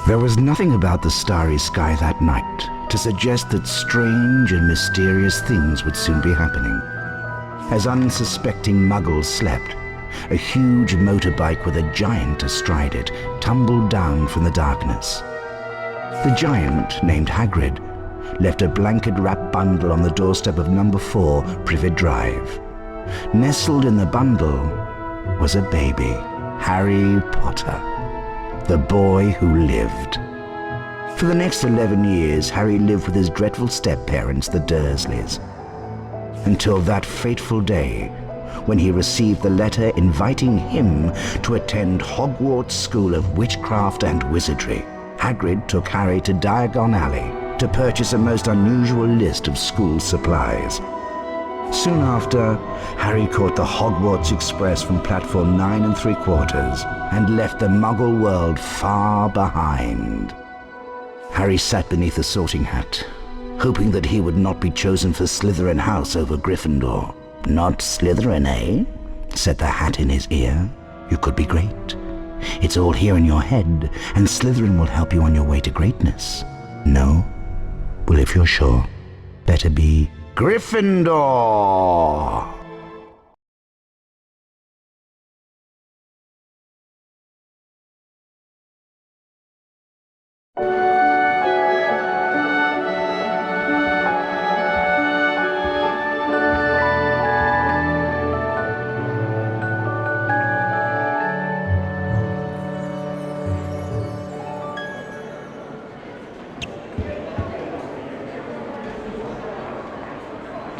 There was nothing about the starry sky that night to suggest that strange and mysterious things would soon be happening. As unsuspecting muggles slept, a huge motorbike with a giant astride it tumbled down from the darkness. The giant, named Hagrid, left a blanket-wrapped bundle on the doorstep of number 4 Privet Drive. Nestled in the bundle was a baby, Harry Potter, the boy who lived. For the next 11 years, Harry lived with his dreadful step-parents, the Dursleys, until that fateful day when he received the letter inviting him to attend Hogwarts School of Witchcraft and Wizardry. Hagrid took Harry to Diagon Alley to purchase a most unusual list of school supplies. Soon after, Harry caught the Hogwarts Express from platform 9 3/4 and left the Muggle world far behind. Harry sat beneath a sorting hat, hoping that he would not be chosen for Slytherin House over Gryffindor. "Not Slytherin, eh?" said the hat in his ear. "You could be great. It's all here in your head, and Slytherin will help you on your way to greatness." "No? Well, if you're sure, better be Gryffindor!"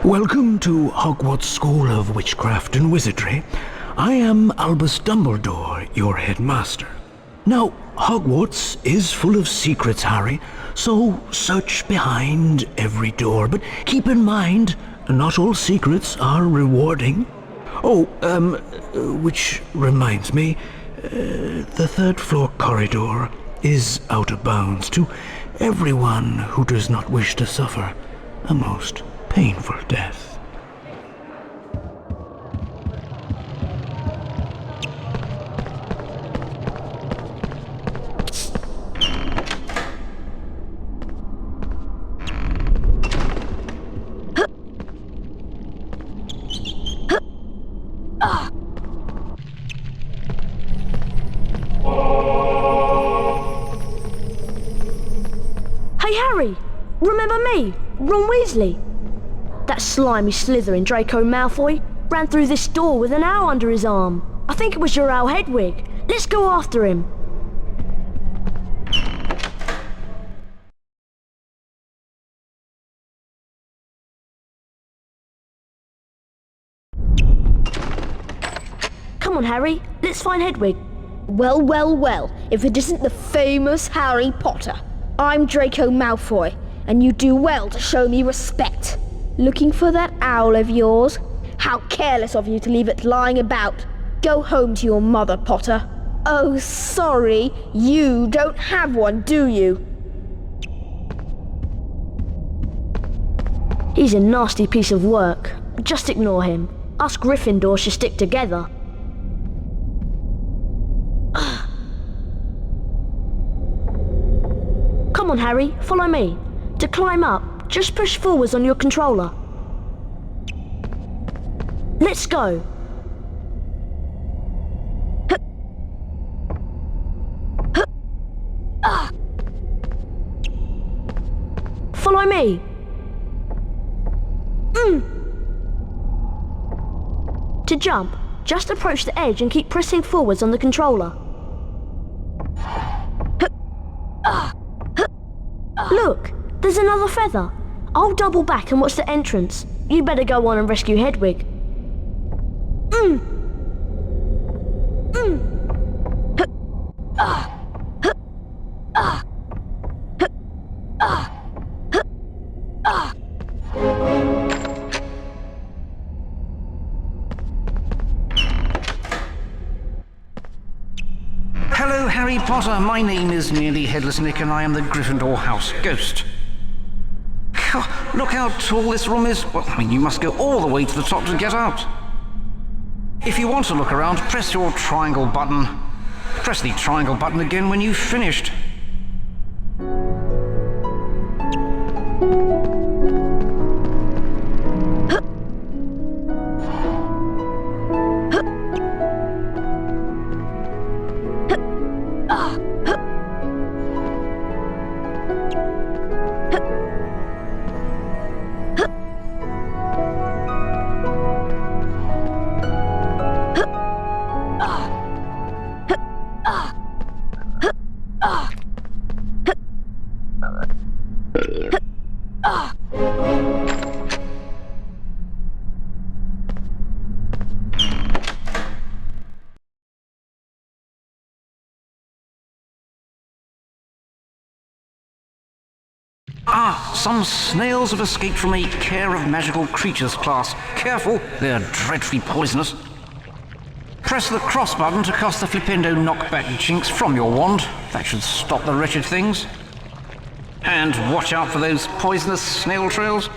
Welcome to Hogwarts School of Witchcraft and Wizardry. I am Albus Dumbledore, your headmaster. Now, Hogwarts is full of secrets, Harry, so search behind every door. But keep in mind, not all secrets are rewarding. Oh, which reminds me, the 3rd floor corridor is out of bounds to everyone who does not wish to suffer a most painful death. Hey Harry, remember me, Ron Weasley? That slimy Slytherin Draco Malfoy ran through this door with an owl under his arm. I think it was your owl Hedwig. Let's go after him. Come on, Harry. Let's find Hedwig. Well, well, well, if it isn't the famous Harry Potter. I'm Draco Malfoy, and you do well to show me respect. Looking for that owl of yours? How careless of you to leave it lying about. Go home to your mother, Potter. Oh, sorry, you don't have one, do you? He's a nasty piece of work. Just ignore him. Us Gryffindor should stick together. Come on, Harry, follow me. To climb up, just push forwards on your controller. Let's go. Follow me. To jump, just approach the edge and keep pressing forwards on the controller. Look, there's another feather. I'll double back and watch the entrance. You better go on and rescue Hedwig. Hello, Harry Potter. My name is Nearly Headless Nick, and I am the Gryffindor House Ghost. Look how tall this room is. Well, I mean, you must go all the way to the top to get out. If you want to look around, press your triangle button. Press the triangle button again when you've finished. Ah, some snails have escaped from a care of magical creatures class. Careful, they're dreadfully poisonous. Press the cross button to cast the Flipendo knockback jinx from your wand. That should stop the wretched things. And watch out for those poisonous snail trails.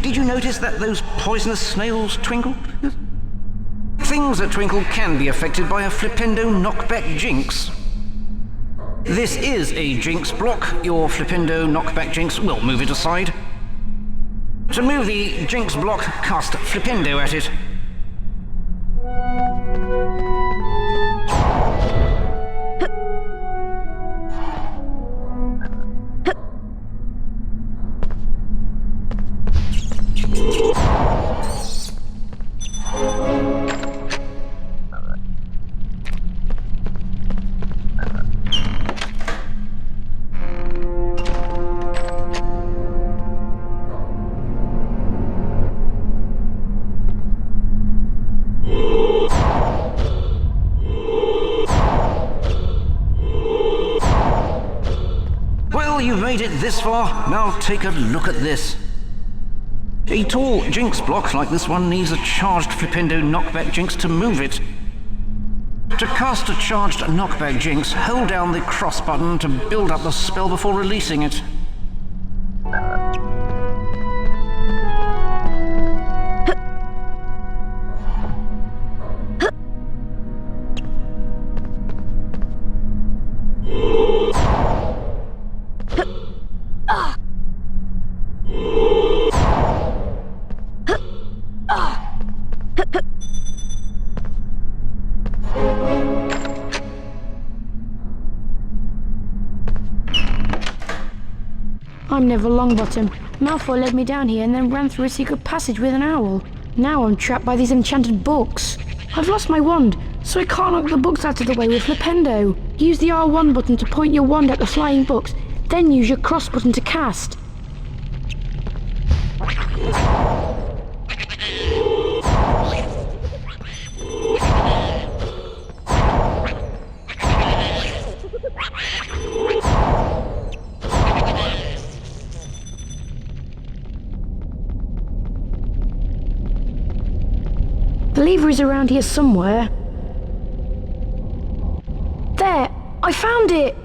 Did you notice that those poisonous snails twinkled? Things that twinkle can be affected by a Flipendo knockback jinx. This is a jinx block. Your Flipendo knockback jinx will move it aside. To move the jinx block, cast Flipendo at it. You've made it this far, now take a look at this. A tall jinx block like this one needs a charged Flipendo knockback jinx to move it. To cast a charged knockback jinx, hold down the cross button to build up the spell before releasing it. I'm Neville Longbottom. Malfoy led me down here and then ran through a secret passage with an owl. Now I'm trapped by these enchanted books. I've lost my wand, so I can't knock the books out of the way with Flipendo. Use the R1 button to point your wand at the flying books, then use your cross button to cast. The lever is around here somewhere. There! I found it!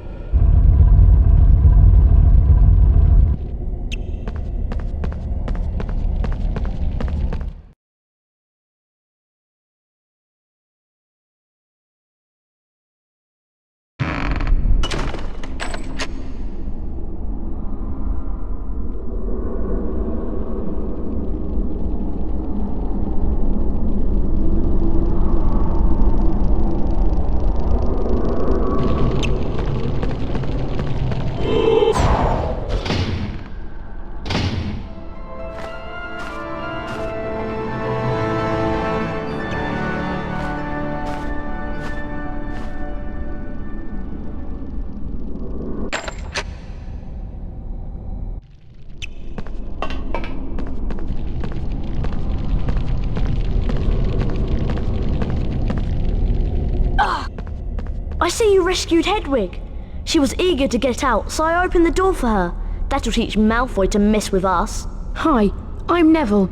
I see you rescued Hedwig. She was eager to get out, so I opened the door for her. That'll teach Malfoy to mess with us. Hi, I'm Neville.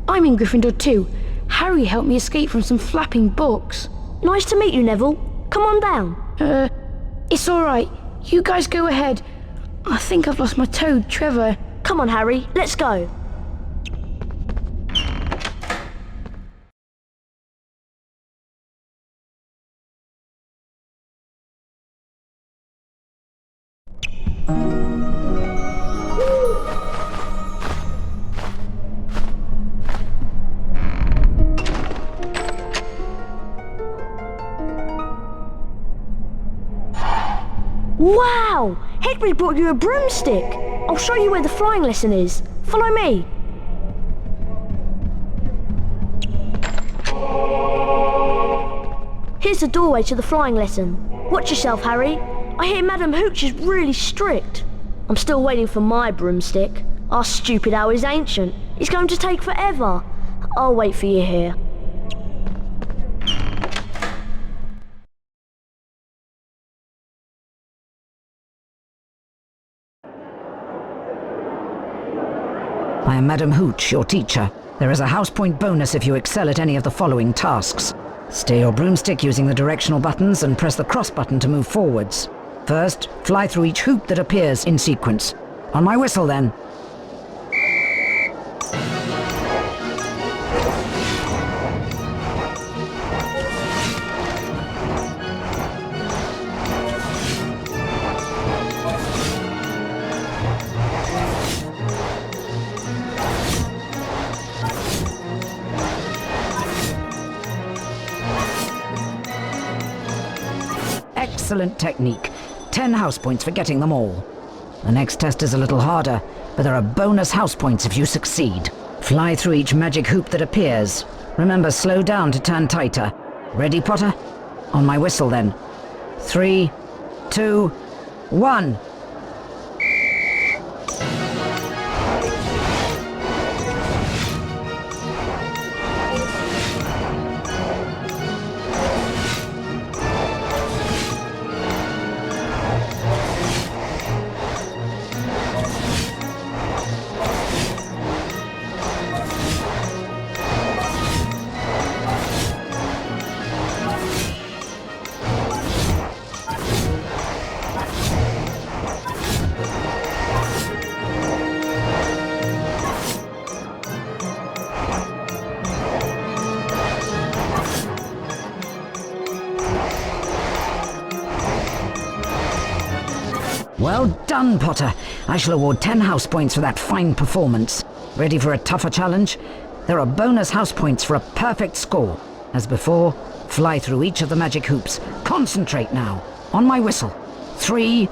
I'm in Gryffindor too. Harry helped me escape from some flapping books. Nice to meet you, Neville. Come on down. It's alright. You guys go ahead. I think I've lost my toad, Trevor. Come on, Harry. Let's go. Wow! Hedwig brought you a broomstick! I'll show you where the flying lesson is. Follow me. Here's the doorway to the flying lesson. Watch yourself, Harry. I hear Madam Hooch is really strict. I'm still waiting for my broomstick. Our stupid owl is ancient. It's going to take forever. I'll wait for you here. I am Madam Hooch, your teacher. There is a house point bonus if you excel at any of the following tasks. Steer your broomstick using the directional buttons and press the cross button to move forwards. First, fly through each hoop that appears in sequence. On my whistle, then. Excellent technique. 10 house points for getting them all. The next test is a little harder, but there are bonus house points if you succeed. Fly through each magic hoop that appears. Remember, slow down to turn tighter. Ready, Potter? On my whistle, then. 3, 2, 1. Well done, Potter. I shall award 10 house points for that fine performance. Ready for a tougher challenge? There are bonus house points for a perfect score. As before, fly through each of the magic hoops. Concentrate now. On my whistle. 3,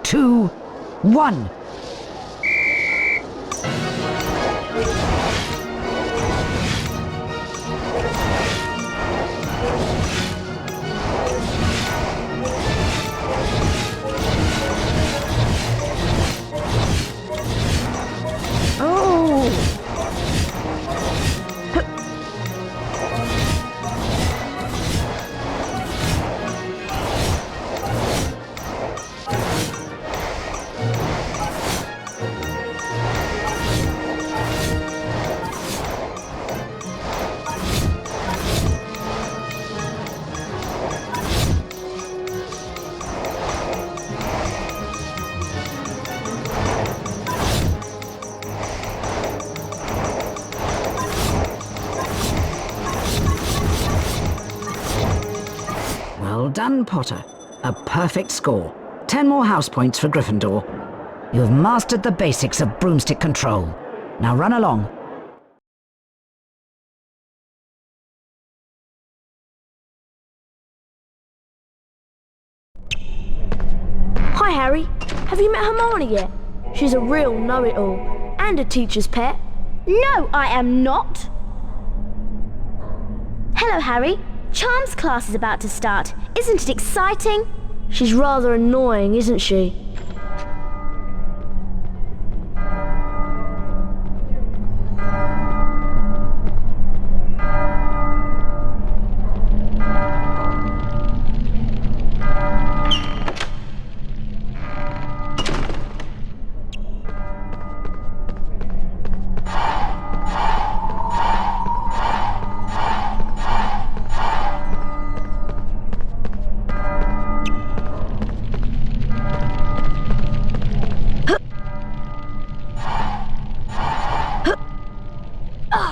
2, 1. Well done, Potter. A perfect score. 10 more house points for Gryffindor. You've mastered the basics of broomstick control. Now run along. Hi, Harry. Have you met Hermione yet? She's a real know-it-all and a teacher's pet. No, I am not. Hello, Harry. Charms class is about to start. Isn't it exciting? She's rather annoying, isn't she?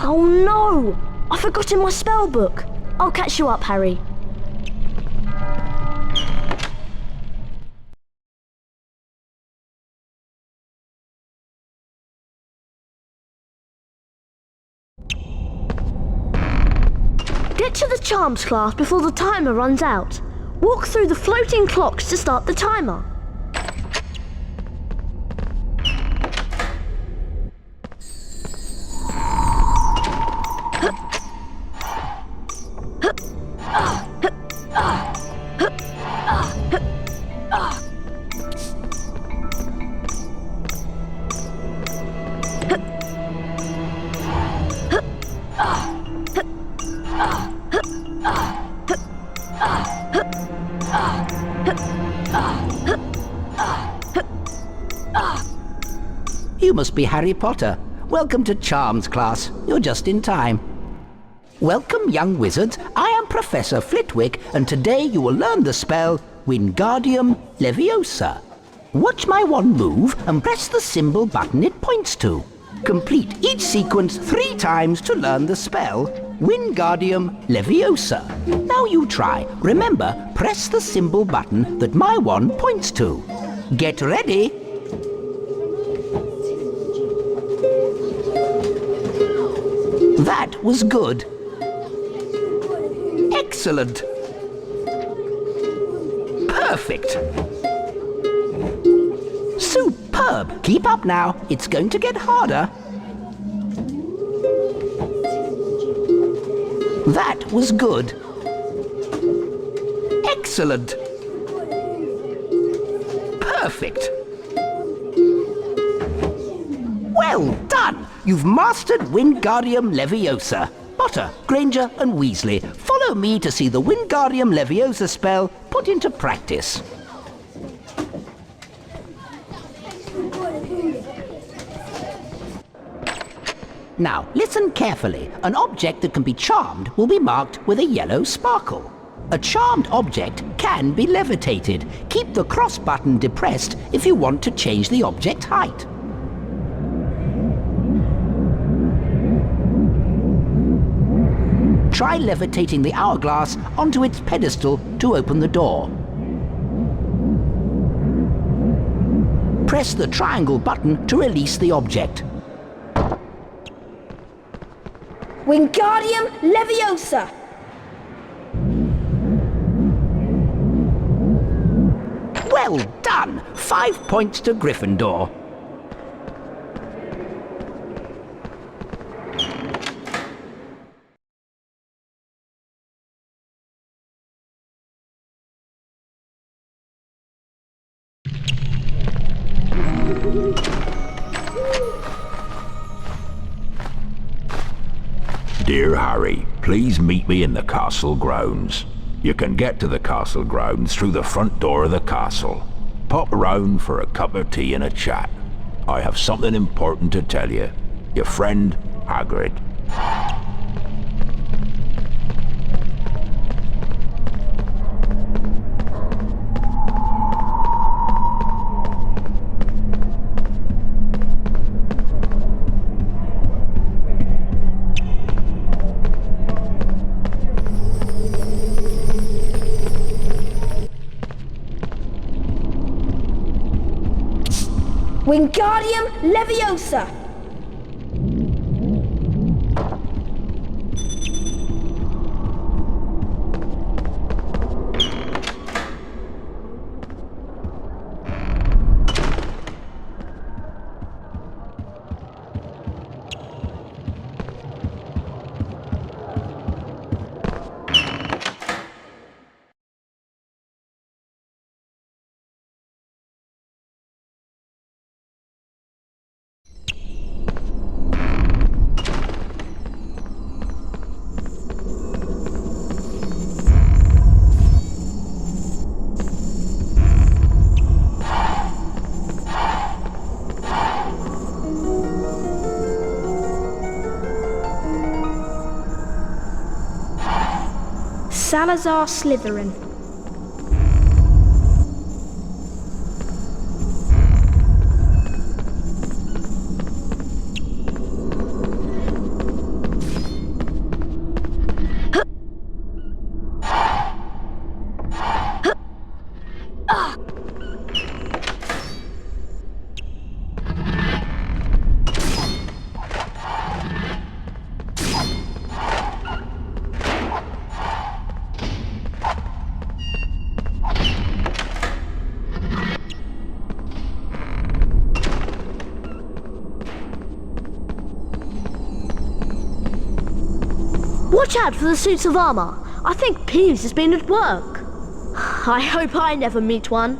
Oh no! I forgot in my spell book. I'll catch you up, Harry. Get to the charms class before the timer runs out. Walk through the floating clocks to start the timer. You must be Harry Potter. Welcome to Charms class. You're just in time. Welcome, young wizards. I am Professor Flitwick, and today you will learn the spell Wingardium Leviosa. Watch my wand move and press the symbol button it points to. Complete each sequence 3 times to learn the spell Wingardium Leviosa. Now you try. Remember, press the symbol button that my wand points to. Get ready. That was good. Excellent. Perfect. Superb. Keep up now. It's going to get harder. That was good. Excellent. Perfect. Well done! You've mastered Wingardium Leviosa. Potter, Granger and Weasley, follow me to see the Wingardium Leviosa spell put into practice. Now, listen carefully. An object that can be charmed will be marked with a yellow sparkle. A charmed object can be levitated. Keep the cross button depressed if you want to change the object height. Try levitating the hourglass onto its pedestal to open the door. Press the triangle button to release the object. Wingardium Leviosa! Well done! 5 points to Gryffindor. Dear Harry, please meet me in the castle grounds. You can get to the castle grounds through the front door of the castle. Pop around for a cup of tea and a chat. I have something important to tell you. Your friend, Hagrid. Wingardium Leviosa! Salazar Slytherin. Watch out for the suits of armour. I think Peeves has been at work. I hope I never meet one.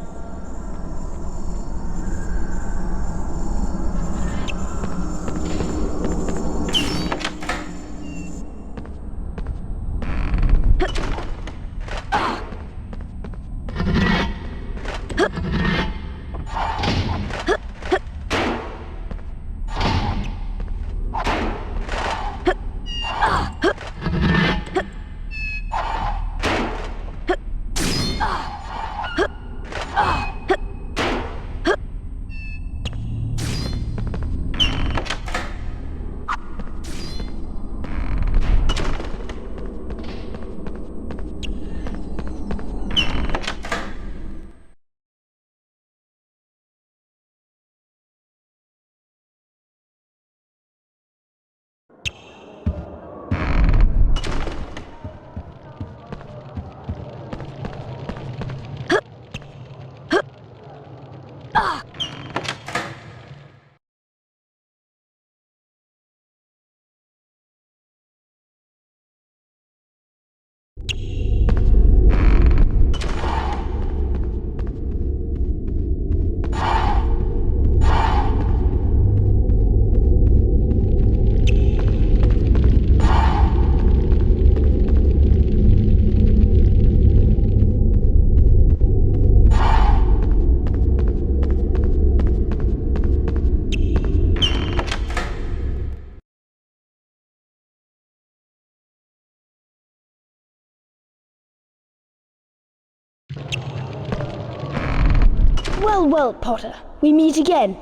Well, well, Potter, we meet again.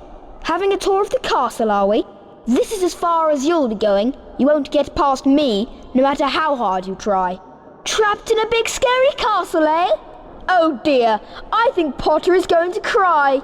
Having a tour of the castle, are we? This is as far as you'll be going. You won't get past me, no matter how hard you try. Trapped in a big scary castle, eh? Oh dear, I think Potter is going to cry.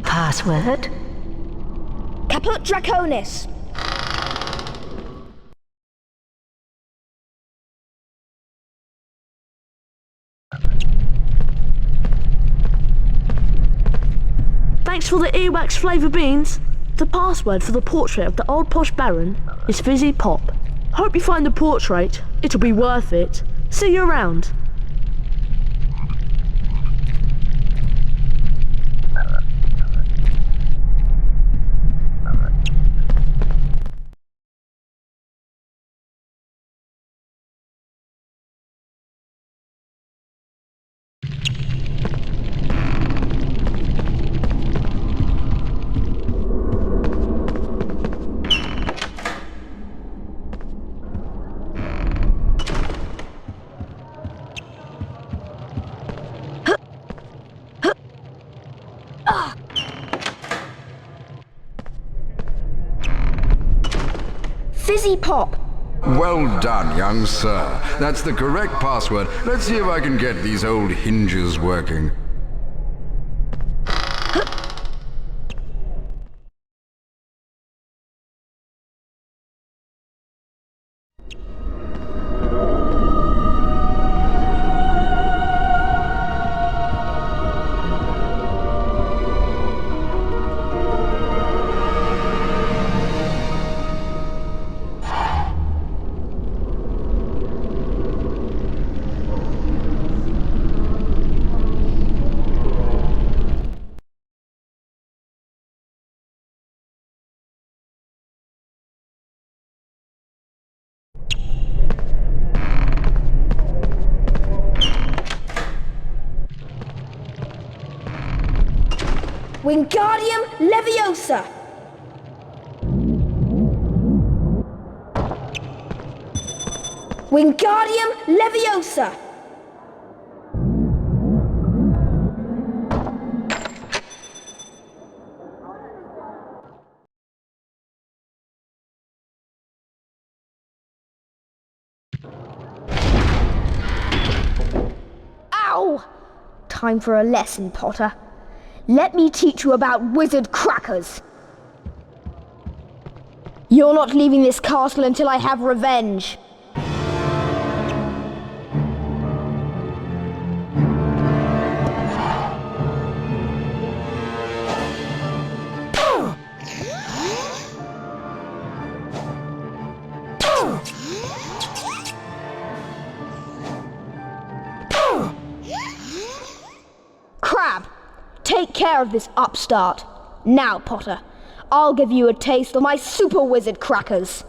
Password? Caput Draconis. Thanks for the earwax flavour beans. The password for the portrait of the old posh baron is Fizzy Pop. Hope you find the portrait. It'll be worth it. See you around. Fizzy Pop. Well done, young sir. That's the correct password. Let's see if I can get these old hinges working. Wingardium Leviosa. Wingardium Leviosa. Ow! Time for a lesson, Potter. Let me teach you about wizard crackers. You're not leaving this castle until I have revenge. Crab! Take care of this upstart. Now, Potter, I'll give you a taste of my super wizard crackers.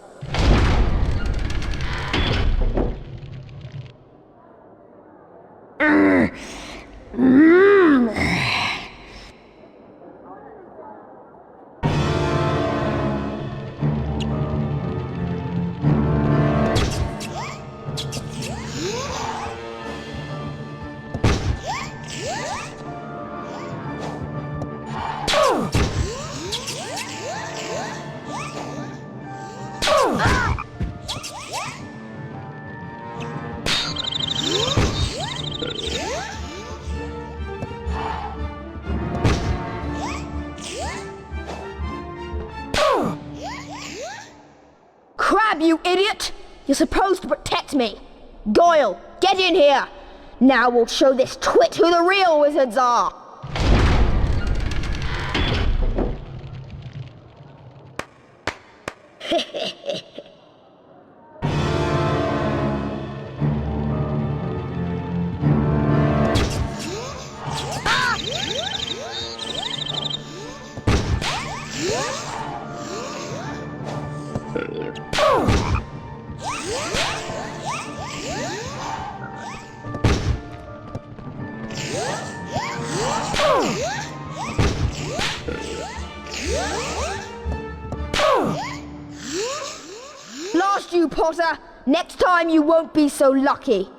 You're supposed to protect me. Goyle, get in here. Now we'll show this twit who the real wizards are. Lost you, Potter. Next time you won't be so lucky.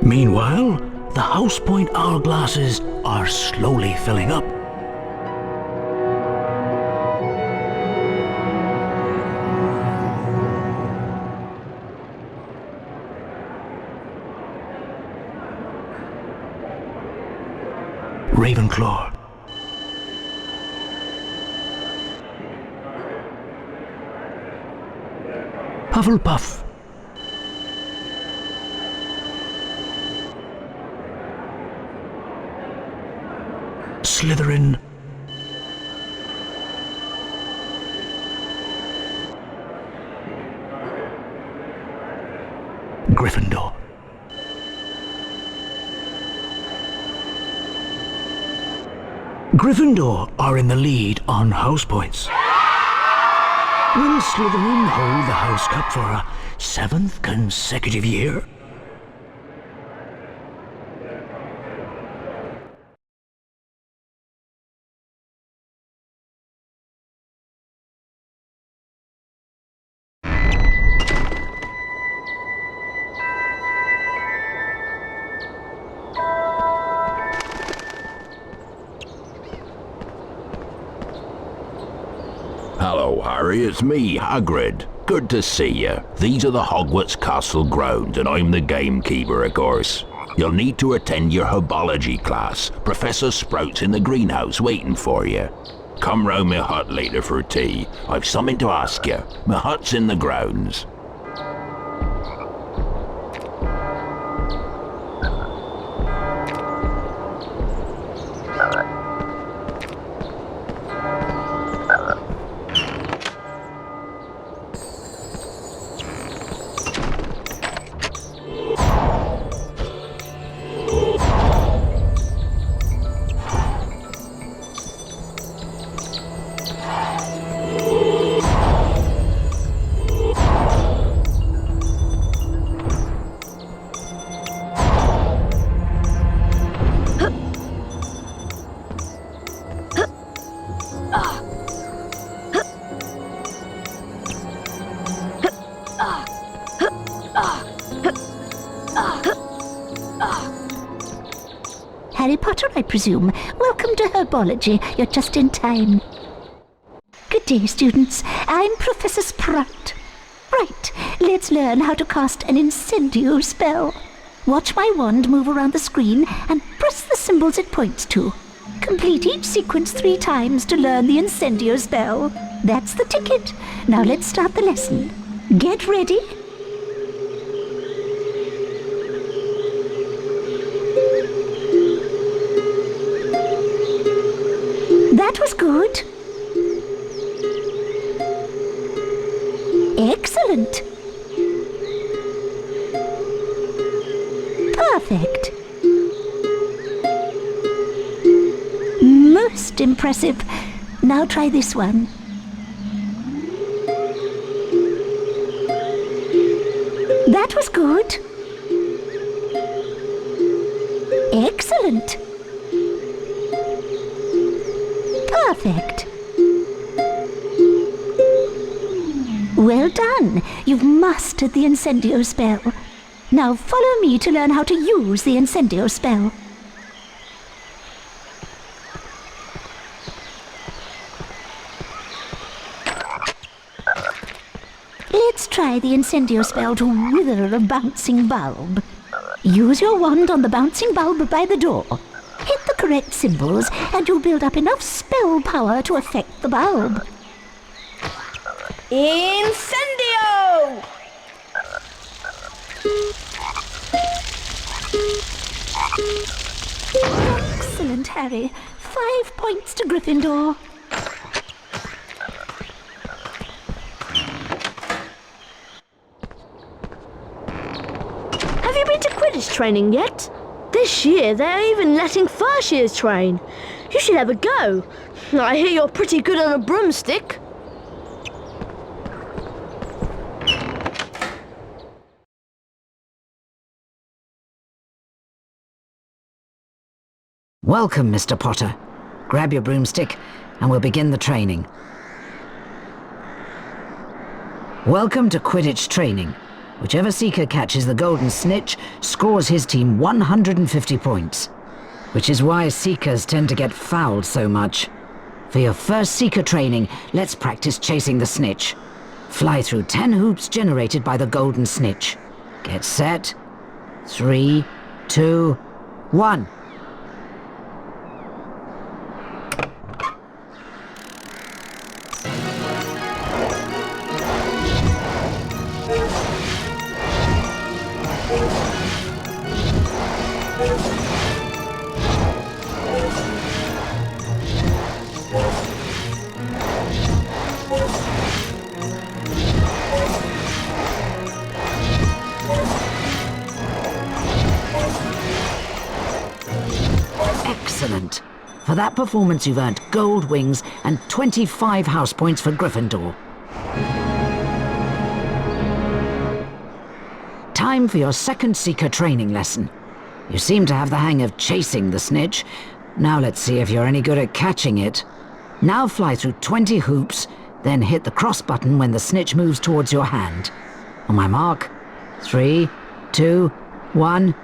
Meanwhile, the House Point hourglasses are slowly filling up. Ravenclaw. Hufflepuff. Slytherin. Gryffindor. Gryffindor are in the lead on house points. Will Slytherin hold the House Cup for a 7th consecutive year? Hello, Harry, it's me, Hagrid. Good to see you. These are the Hogwarts castle grounds, and I'm the gamekeeper, of course. You'll need to attend your herbology class. Professor Sprout's in the greenhouse waiting for you. Come round my hut later for tea. I've something to ask you. My hut's in the grounds. Harry Potter, I presume. Welcome to herbology. You're just in time. Good day, students. I'm Professor Sprout. Right, let's learn how to cast an incendio spell. Watch my wand move around the screen and press the symbols it points to. Complete each sequence 3 times to learn the incendio spell. That's the ticket. Now let's start the lesson. Get ready. That was good. Excellent. Perfect. Most impressive. Now try this one. That was good. Excellent. Perfect. Well done. You've mastered the incendio spell. Now follow me to learn how to use the incendio spell. Let's try the incendio spell to wither a bouncing bulb. Use your wand on the bouncing bulb by the door. Hit the correct symbols and you'll build up enough spell power to affect the bulb. Incendio! Excellent, Harry. 5 points to Gryffindor. Have you been to Quidditch training yet? This year they're even letting first years train. You should have a go. I hear you're pretty good on a broomstick. Welcome, Mr. Potter. Grab your broomstick and we'll begin the training. Welcome to Quidditch training. Whichever seeker catches the golden snitch scores his team 150 points. Which is why seekers tend to get fouled so much. For your first seeker training, let's practice chasing the snitch. Fly through 10 hoops generated by the golden snitch. Get set. 3, 2, 1. Excellent. For that performance you've earned gold wings and 25 house points for Gryffindor. Time for your second seeker training lesson. You seem to have the hang of chasing the snitch. Now let's see if you're any good at catching it. Now fly through 20 hoops, then hit the cross button when the snitch moves towards your hand. On my mark, 3, 2, 1...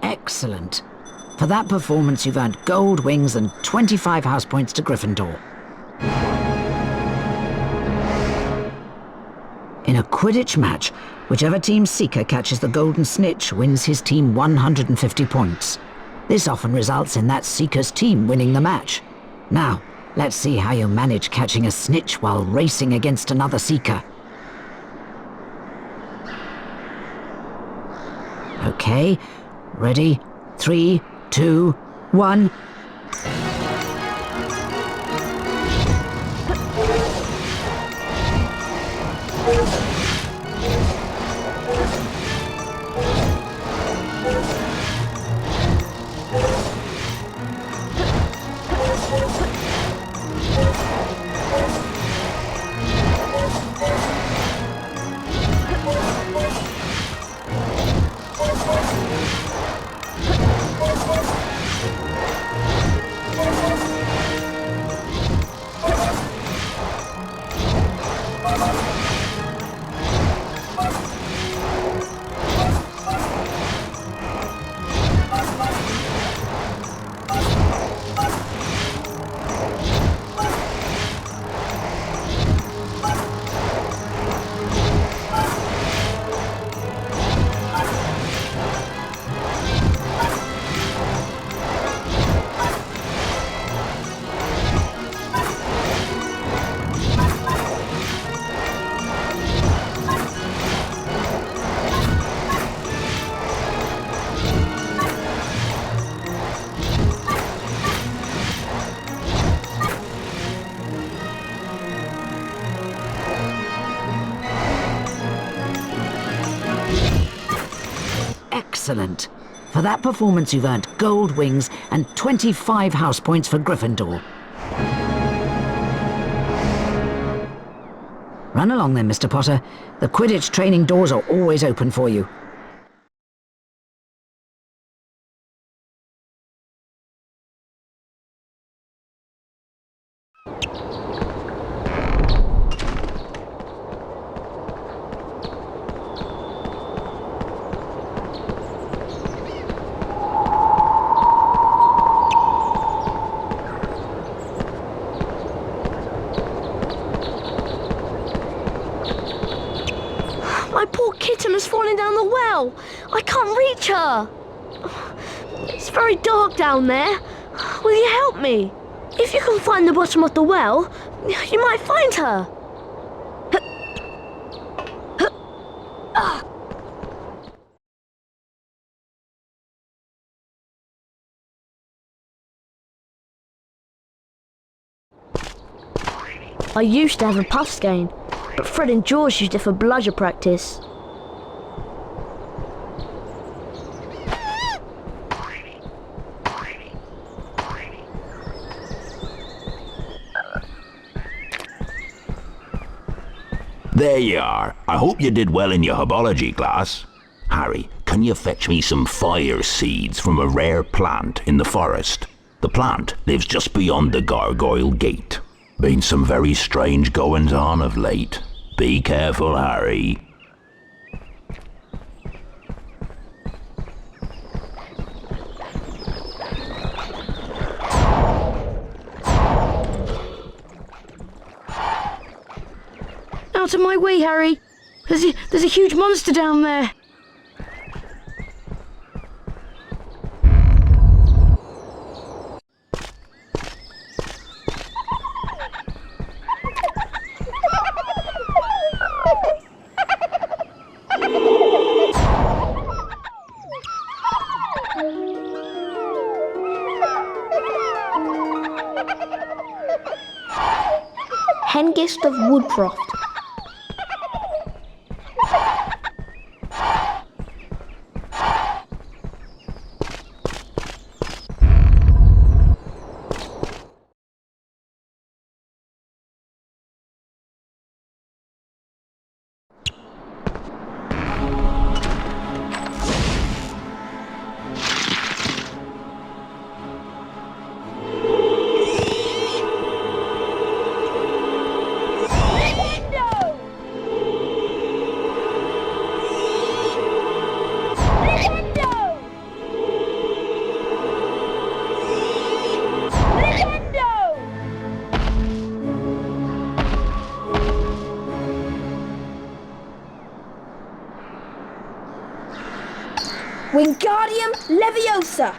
Excellent. For that performance, you've earned gold wings and 25 house points to Gryffindor. In a Quidditch match, whichever team's seeker catches the golden snitch wins his team 150 points. This often results in that seeker's team winning the match. Now, let's see how you manage catching a snitch while racing against another seeker. Okay, ready? 3, 2, 1... Excellent. For that performance, you've earned gold wings and 25 house points for Gryffindor. Run along then, Mr. Potter. The Quidditch training doors are always open for you. My poor kitten has fallen down the well. I can't reach her. It's very dark down there. Will you help me? If you can find the bottom of the well, you might find her. I used to have a puff skein, but Fred and George used it for bludger practice. There you are. I hope you did well in your herbology class. Harry, can you fetch me some fire seeds from a rare plant in the forest? The plant lives just beyond the Gargoyle Gate. Been some very strange goings-on of late. Be careful, Harry. Out of my way, Harry. There's a huge monster down there. Hengist of Woodcroft. Wingardium Leviosa!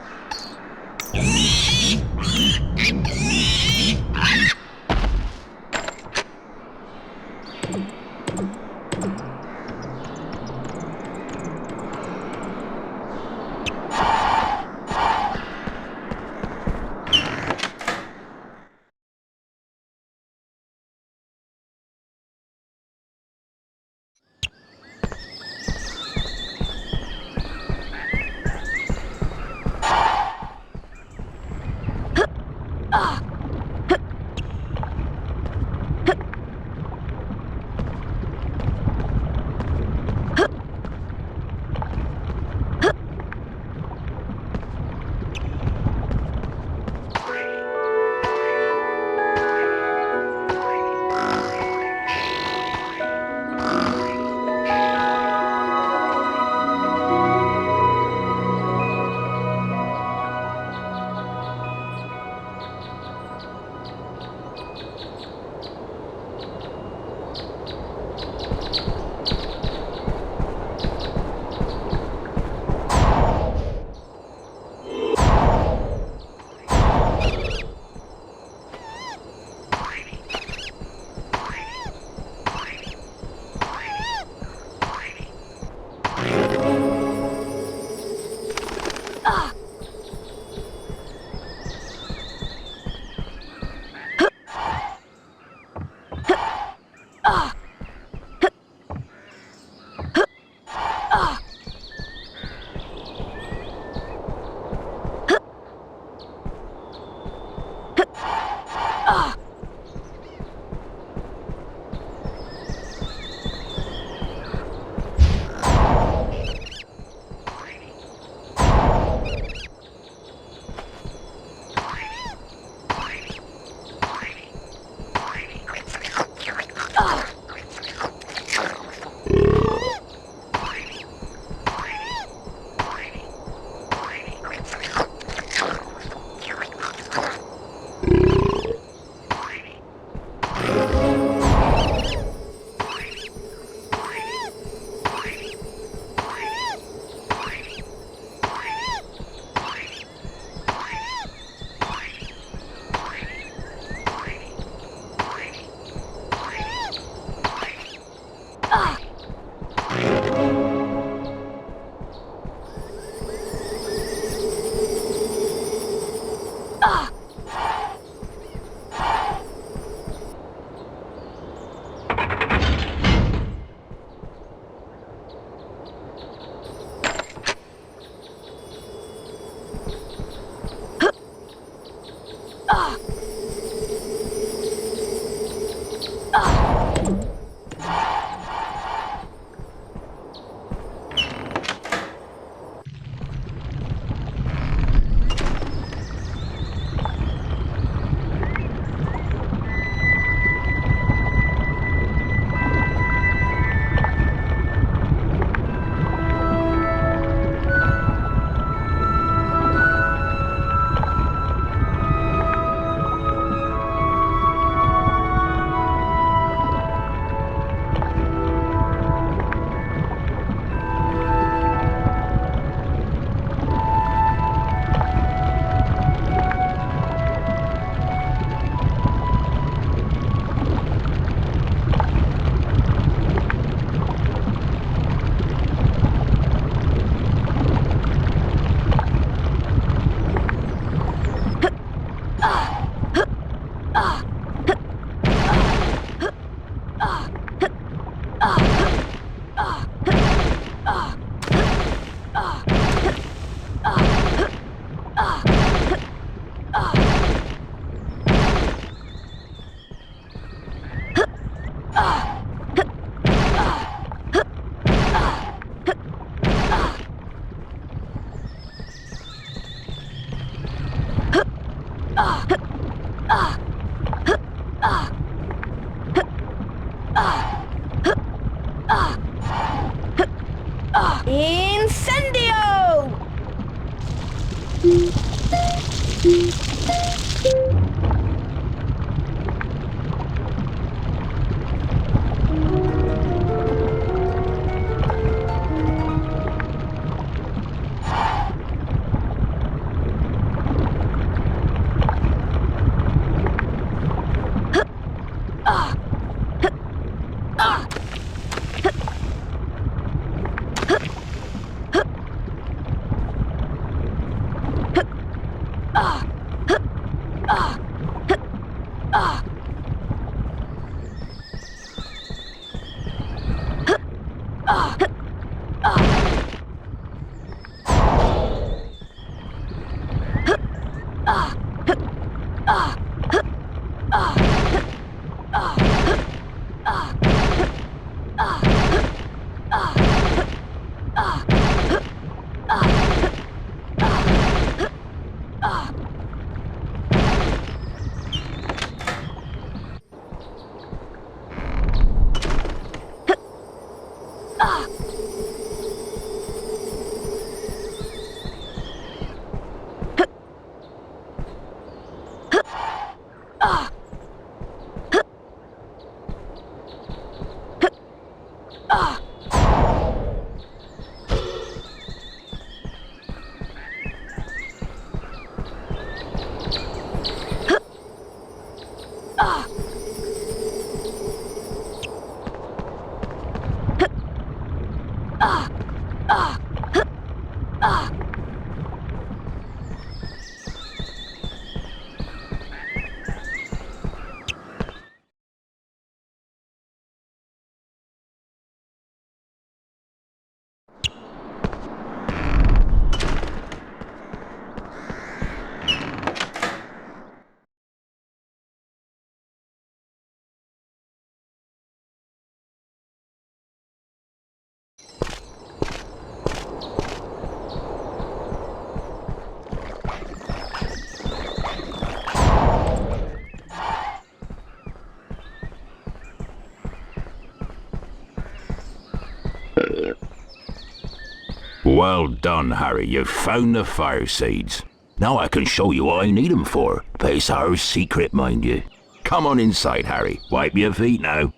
Well done, Harry. You've found the fire seeds. Now I can show you what I need them for. But it's our secret, mind you. Come on inside, Harry. Wipe your feet now.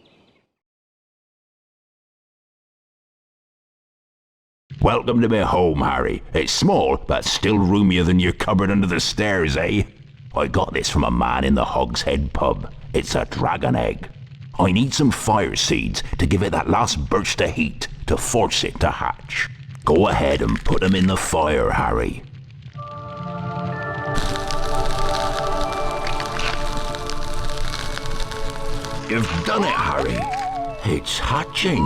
Welcome to my home, Harry. It's small, but still roomier than your cupboard under the stairs, eh? I got this from a man in the Hog's Head pub. It's a dragon egg. I need some fire seeds to give it that last burst of heat, to force it to hatch. Go ahead and put them in the fire, Harry. You've done it, Harry. It's hatching.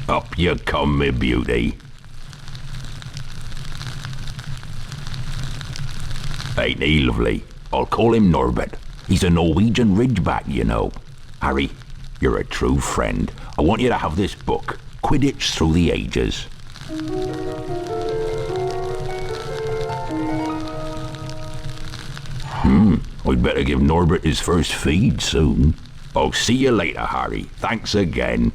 Up you come, me beauty. Ain't he lovely? I'll call him Norbert. He's a Norwegian ridgeback, you know. Harry, you're a true friend. I want you to have this book, Quidditch Through the Ages. I'd better give Norbert his first feed soon. I'll see you later, Harry. Thanks again.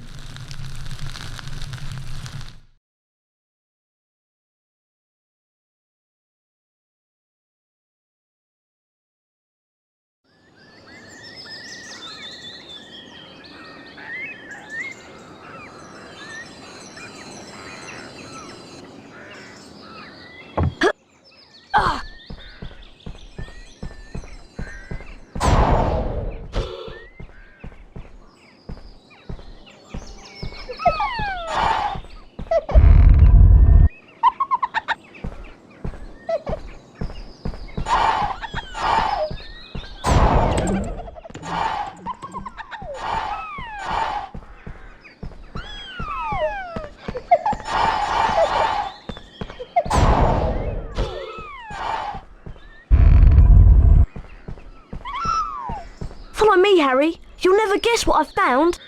Follow me, Harry. You'll never guess what I've found.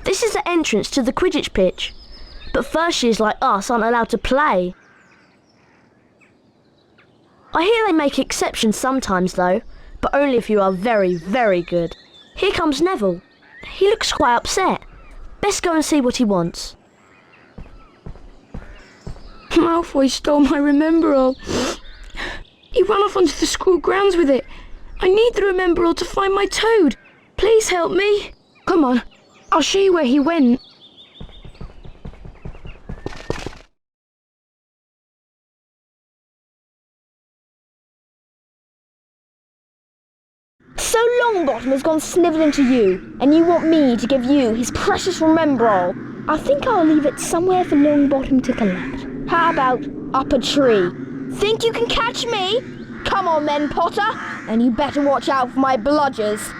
This is the entrance to the Quidditch pitch. But first years like us aren't allowed to play. I hear they make exceptions sometimes though, but only if you are very, very good. Here comes Neville. He looks quite upset. Best go and see what he wants. Malfoy stole my Remember-All. He ran off onto the school grounds with it. I need the Remember-All to find my toad. Please help me. Come on, I'll show you where he went. So Longbottom has gone snivelling to you, and you want me to give you his precious Remember-All. I think I'll leave it somewhere for Longbottom to collect. How about up a tree? Think you can catch me? Come on then, Potter, and you better watch out for my bludgers.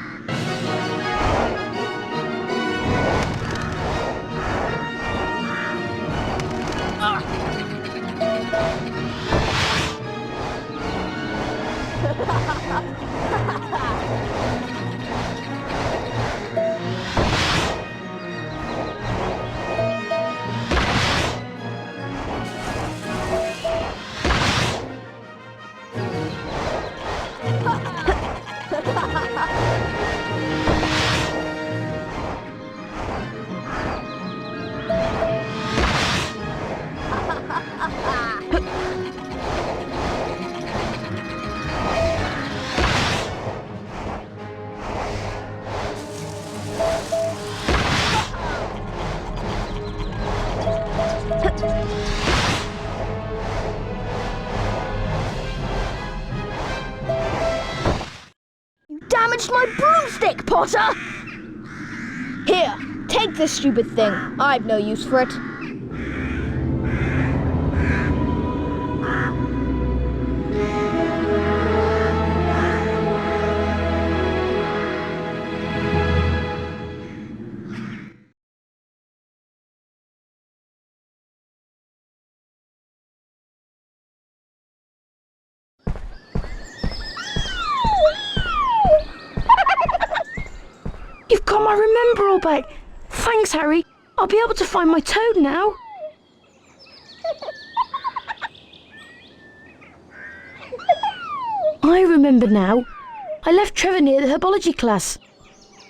Damaged my broomstick, Potter! Here, take this stupid thing. I've no use for it. got my remember all back. Thanks, Harry. I'll be able to find my toad now. I remember now. I left Trevor near the herbology class.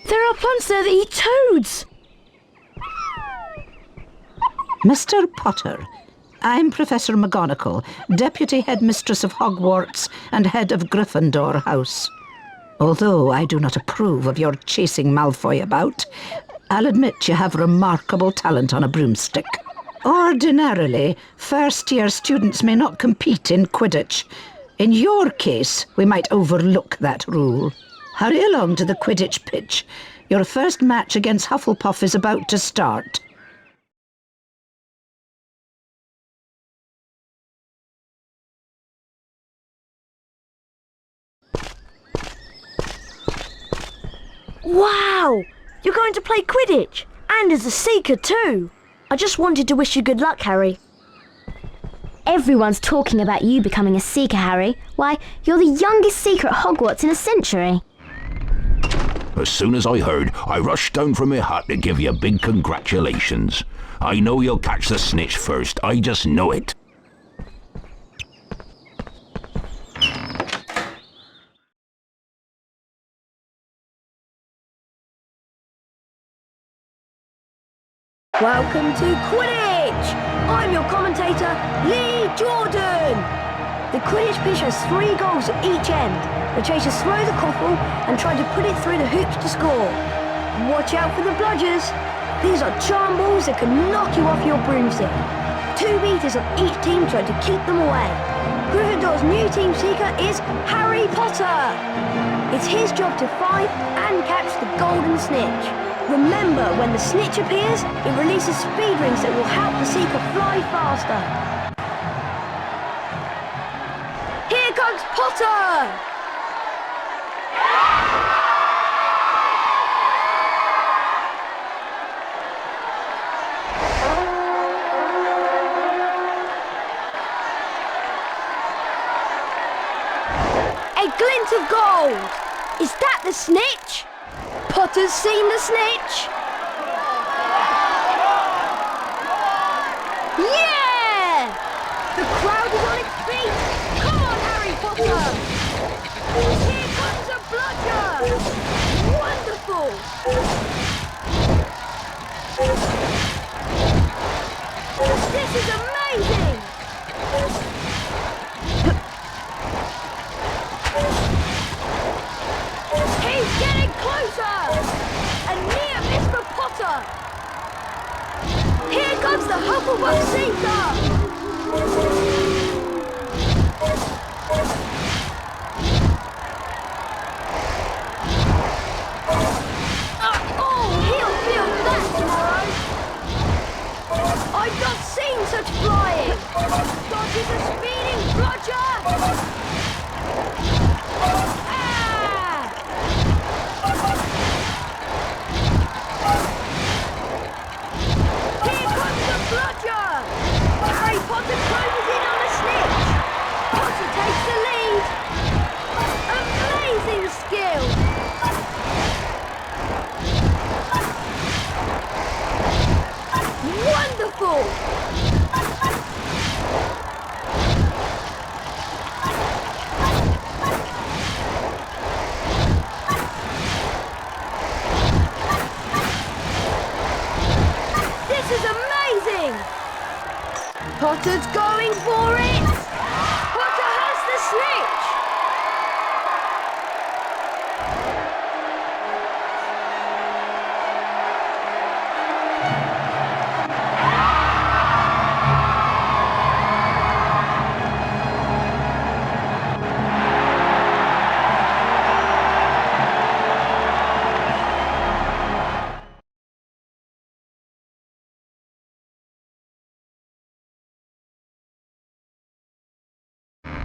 There are plants there that eat toads. Mr. Potter, I'm Professor McGonagall, Deputy Headmistress of Hogwarts and Head of Gryffindor House. Although I do not approve of your chasing Malfoy about, I'll admit you have remarkable talent on a broomstick. Ordinarily, first-year students may not compete in Quidditch. In your case, we might overlook that rule. Hurry along to the Quidditch pitch. Your first match against Hufflepuff is about to start. Wow! You're going to play Quidditch? And as a Seeker too! I just wanted to wish you good luck, Harry. Everyone's talking about you becoming a Seeker, Harry. Why, you're the youngest Seeker at Hogwarts in a century. As soon as I heard, I rushed down from my hut to give you a big congratulations. I know you'll catch the snitch first, I just know it. Welcome to Quidditch! I'm your commentator, Lee Jordan! The Quidditch pitch has 3 goals at each end. The chasers throw the quaffle and try to put it through the hoops to score. Watch out for the bludgers. These are charm balls that can knock you off your broomstick. 2 beaters on each team try to keep them away. Gryffindor's new team seeker is Harry Potter. It's his job to find and catch the golden snitch. Remember, when the snitch appears, it releases speed rings that will help the seeker fly faster. Here comes Potter! A glint of gold! Is that the snitch? Potter's seen the snitch! Yeah! The crowd is on its feet! Come on, Harry Potter! Here comes a bludger! Wonderful! This is amazing! He's getting closer! A near miss for Potter! Here comes the Hufflepuff Seeker! Oh, he'll feel that tomorrow! I've not seen such flying! Dodges a speeding bludger! Harry Potter closes in on the snitch. Potter takes the lead. Amazing skill. Wonderful. This is amazing. Potter's going for it! Potter has the snitch!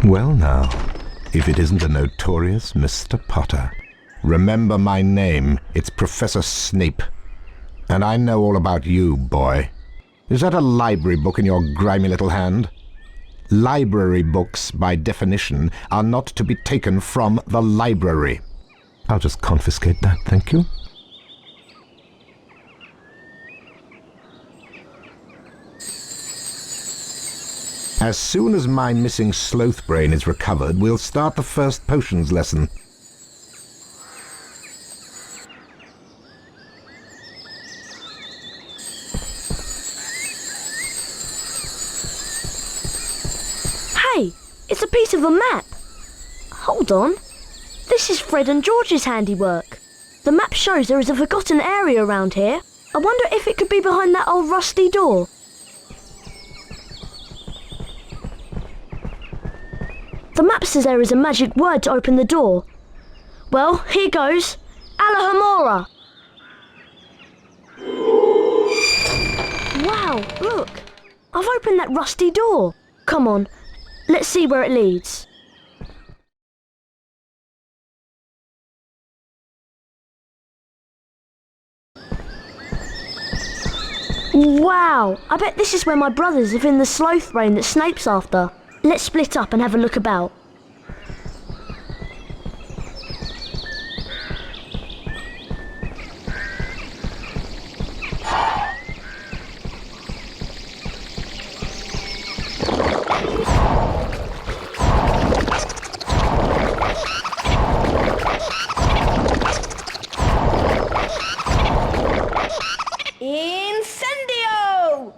Well now, if it isn't the notorious Mr. Potter. Remember my name, it's Professor Snape. And I know all about you, boy. Is that a library book in your grimy little hand? Library books, by definition, are not to be taken from the library. I'll just confiscate that, thank you. As soon as my missing sloth brain is recovered, we'll start the first potions lesson. Hey, it's a piece of a map. Hold on. This is Fred and George's handiwork. The map shows there is a forgotten area around here. I wonder if it could be behind that old rusty door. The map says there is a magic word to open the door. Well, here goes. Alahamora. Wow, look. I've opened that rusty door. Come on, let's see where it leads. Wow, I bet this is where my brothers live in the sloth brain that Snape's after. Let's split up and have a look about. Incendio!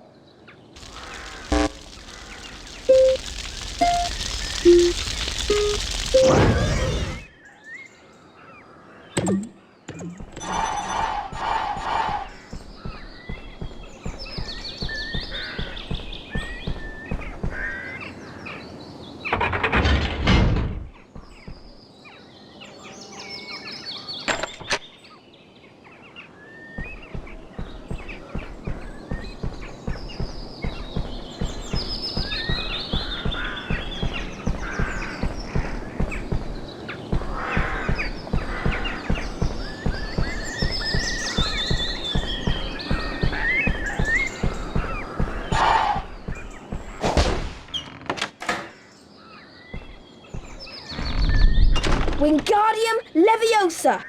Wingardium Leviosa!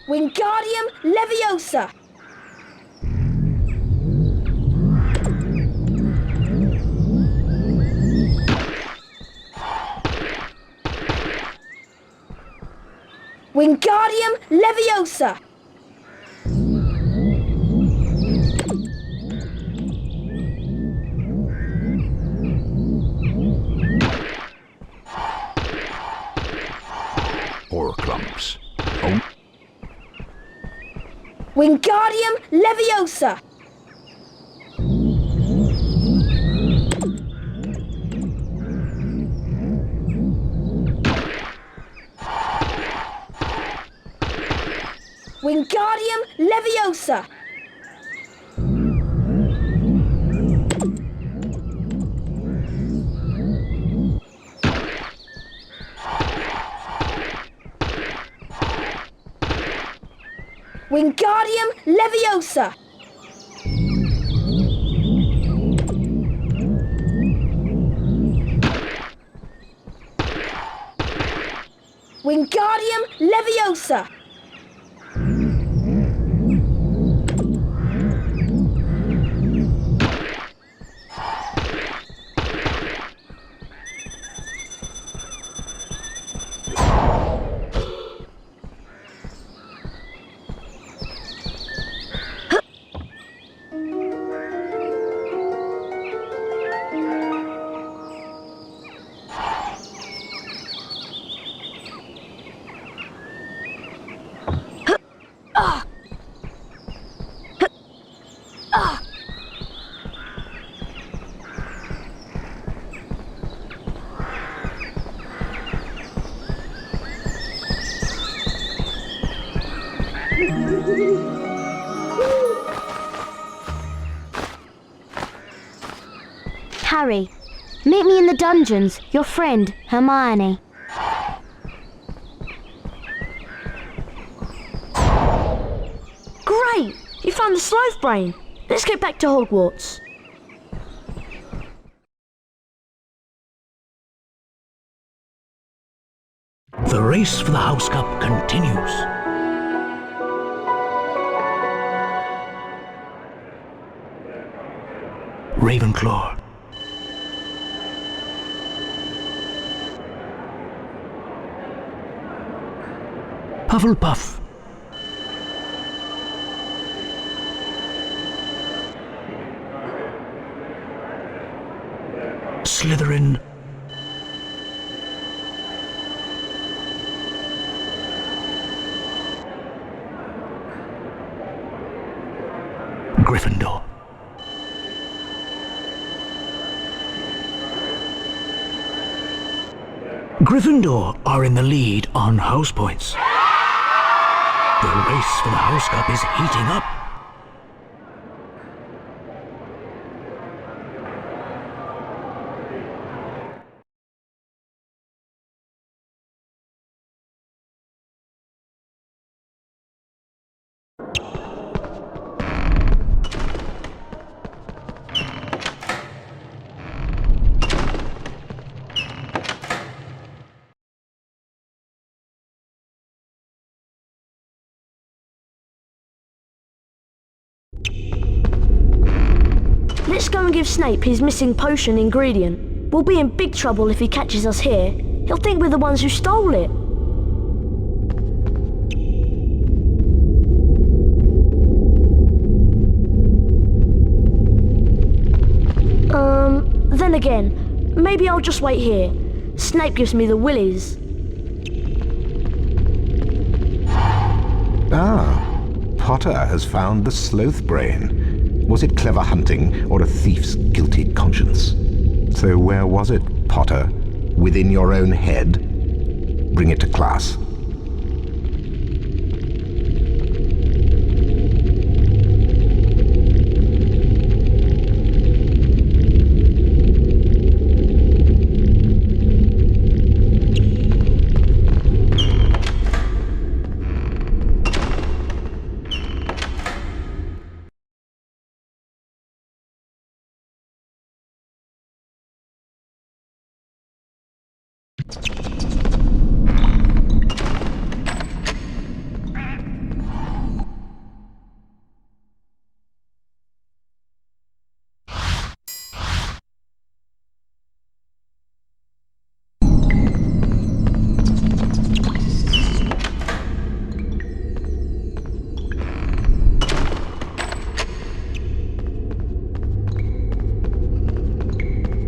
Wingardium Leviosa! Wingardium Leviosa! Horcrux. Oh. Wingardium Leviosa! Wingardium Leviosa! Wingardium Leviosa! Wingardium Leviosa! Harry, meet me in the dungeons. Your friend, Hermione. Great! You found the sloth brain. Let's get back to Hogwarts. The race for the House Cup continues. Ravenclaw. Hufflepuff. Slytherin. Gryffindor. Gryffindor are in the lead on house points. The race for the House Cup is heating up. Let's go and give Snape his missing potion ingredient. We'll be in big trouble if he catches us here. He'll think we're the ones who stole it. Then again, maybe I'll just wait here. Snape gives me the willies. Ah, Potter has found the sloth brain. Was it clever hunting or a thief's guilty conscience? So where was it, Potter? Within your own head? Bring it to class.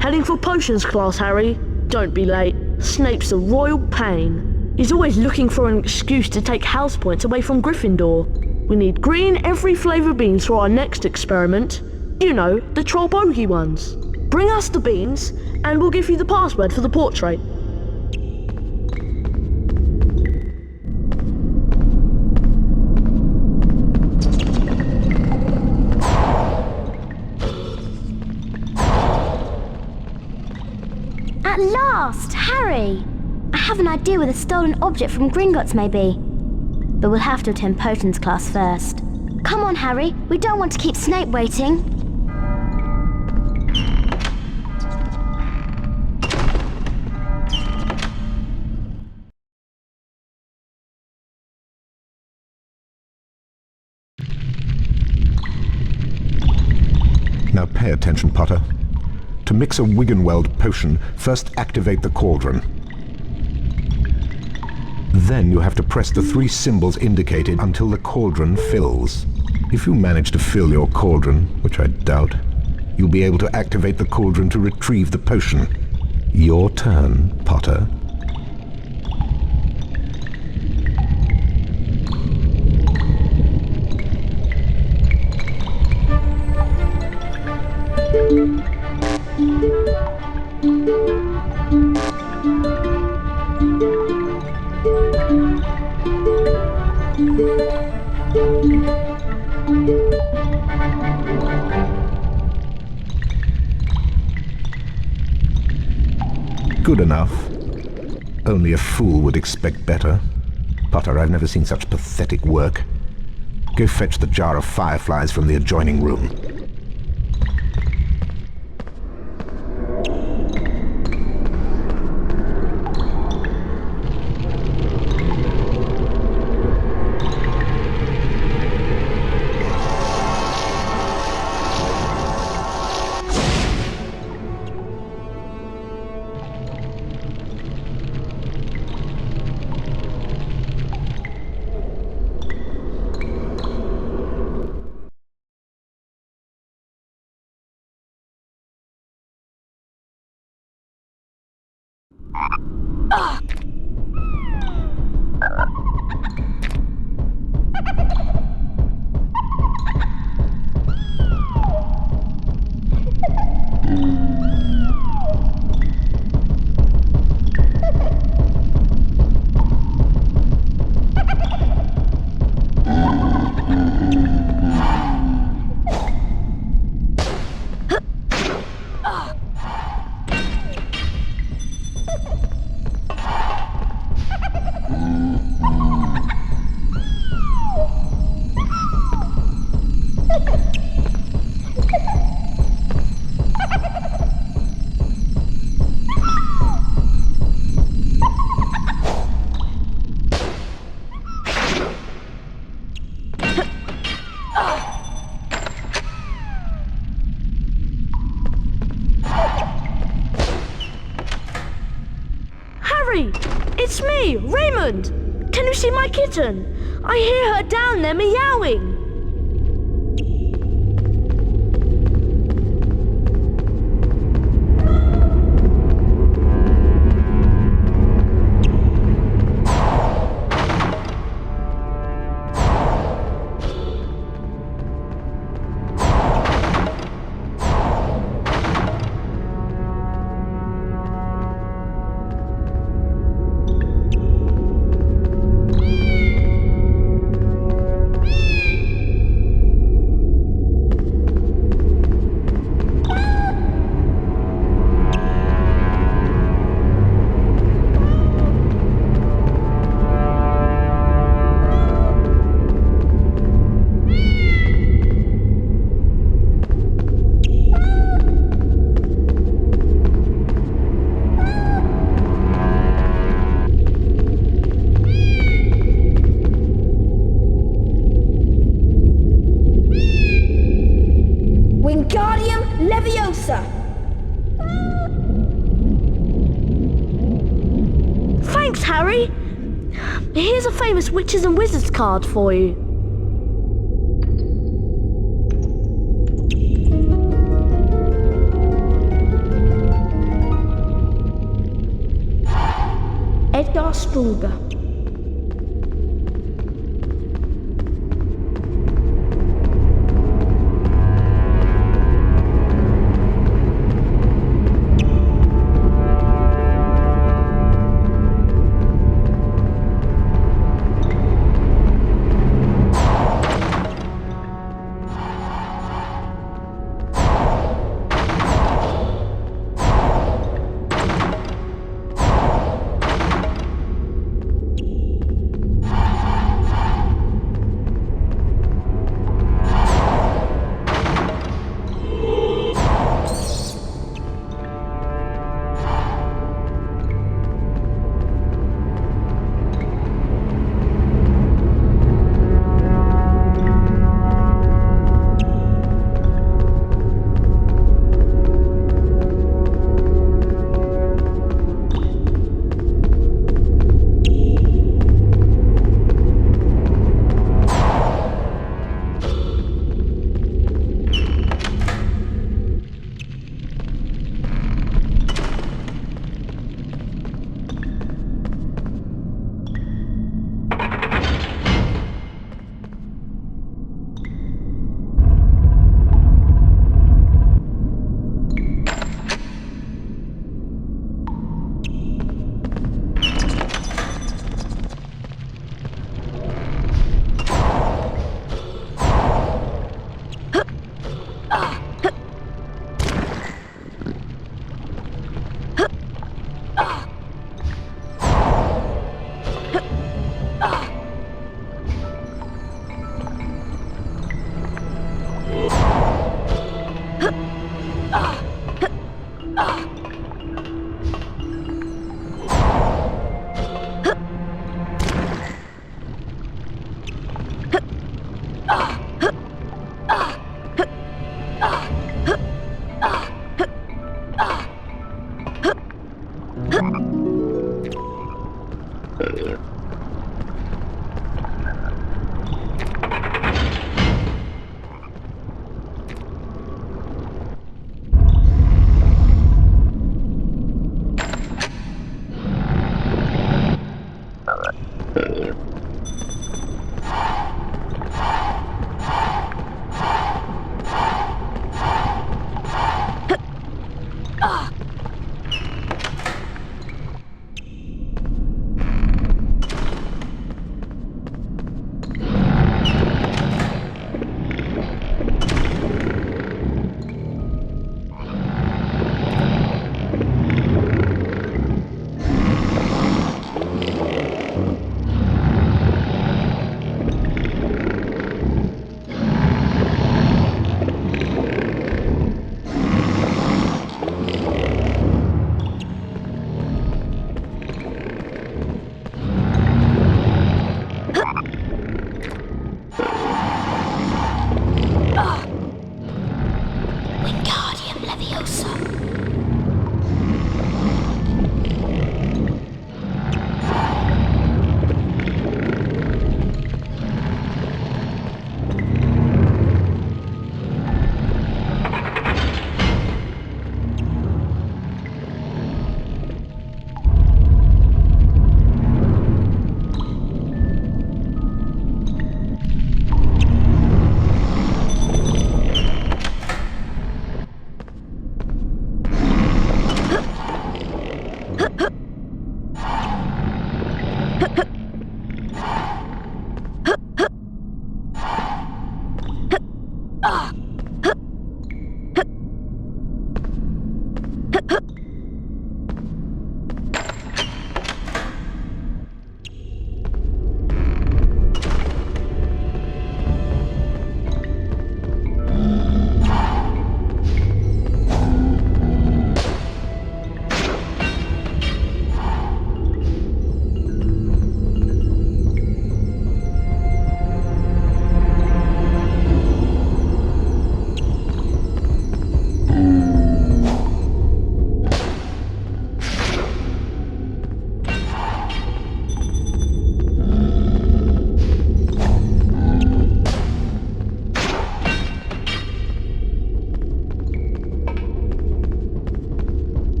Heading for potions class, Harry. Don't be late. Snape's a royal pain. He's always looking for an excuse to take house points away from Gryffindor. We need green every flavour beans for our next experiment. You know, the troll bogey ones. Bring us the beans, and we'll give you the password for the portrait. At last, Harry! I have an idea where the stolen object from Gringotts may be. But we'll have to attend potions class first. Come on, Harry. We don't want to keep Snape waiting. Now pay attention, Potter. To mix a Wiggenweld potion, first activate the cauldron. Then you have to press the 3 symbols indicated until the cauldron fills. If you manage to fill your cauldron, which I doubt, you'll be able to activate the cauldron to retrieve the potion. Your turn, Potter. Good enough. Only a fool would expect better. Potter, I've never seen such pathetic work. Go fetch the jar of fireflies from the adjoining room. Harry! It's me, Raymond! Can you see my kitten? I hear her down there meowing. Thanks, Harry. Here's a famous witches and wizards card for you. Edgar Struber.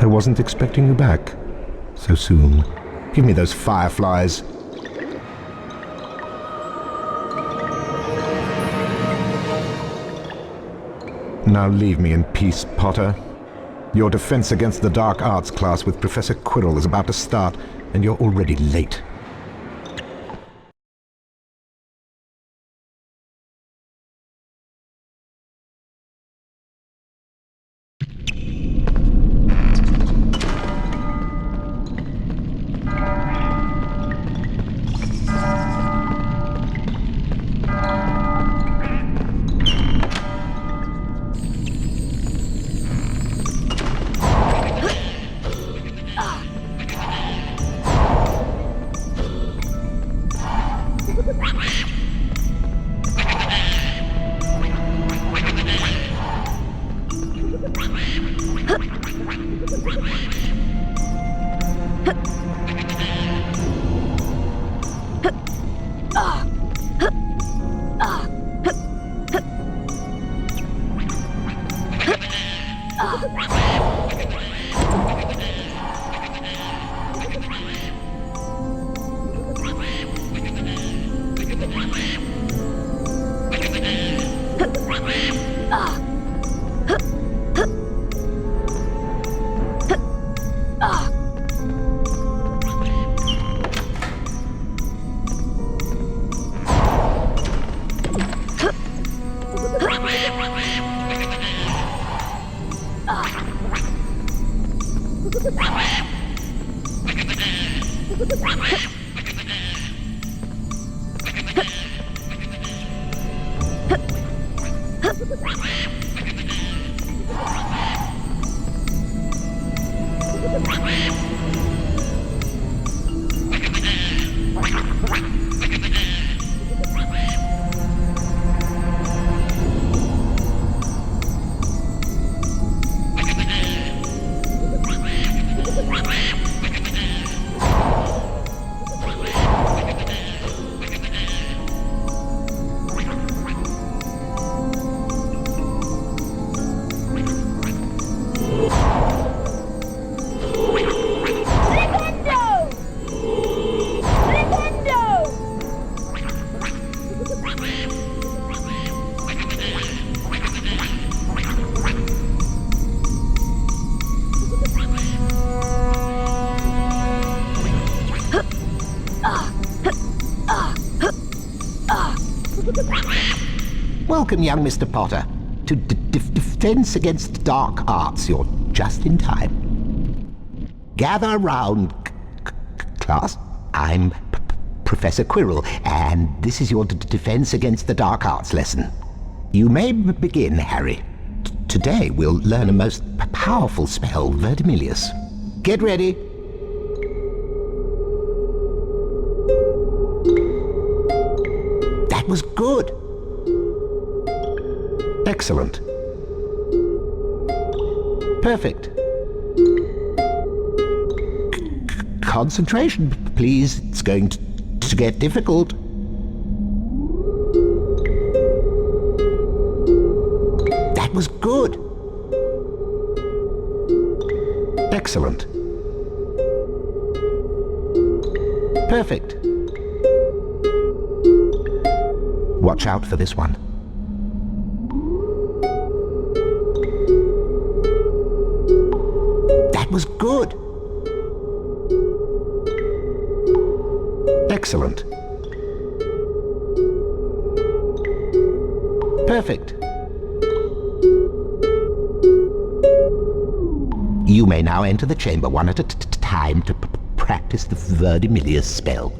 I wasn't expecting you back so soon. Give me those fireflies. Now leave me in peace, Potter. Your defense against the dark arts class with Professor Quirrell is about to start, and you're already late. Welcome, young Mr. Potter, to Defense Against Dark Arts. You're just in time. Gather round, class. I'm Professor Quirrell, and this is your Defense Against the Dark Arts lesson. You may begin, Harry. Today we'll learn a most powerful spell, Verdimillious. Get ready. That was good. Excellent. Perfect. Concentration, please. It's going to get difficult. That was good. Excellent. Perfect. Watch out for this one. That was good. Excellent. Perfect. You may now enter the chamber one at a time to practice the Verdimillious spell.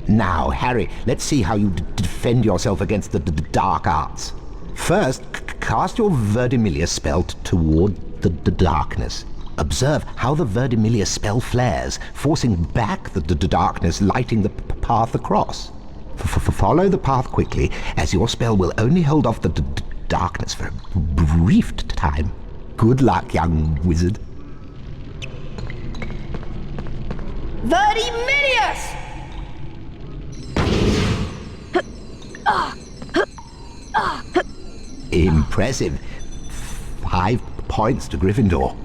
Now, Harry, let's see how you defend yourself against the dark arts. First, cast your Verdimillious spell toward the darkness. Observe how the Verdimillious spell flares, forcing back the darkness, lighting the path across. Follow the path quickly, as your spell will only hold off the darkness for a brief time. Good luck, young wizard. Verdimillious! Impressive. 5 points to Gryffindor.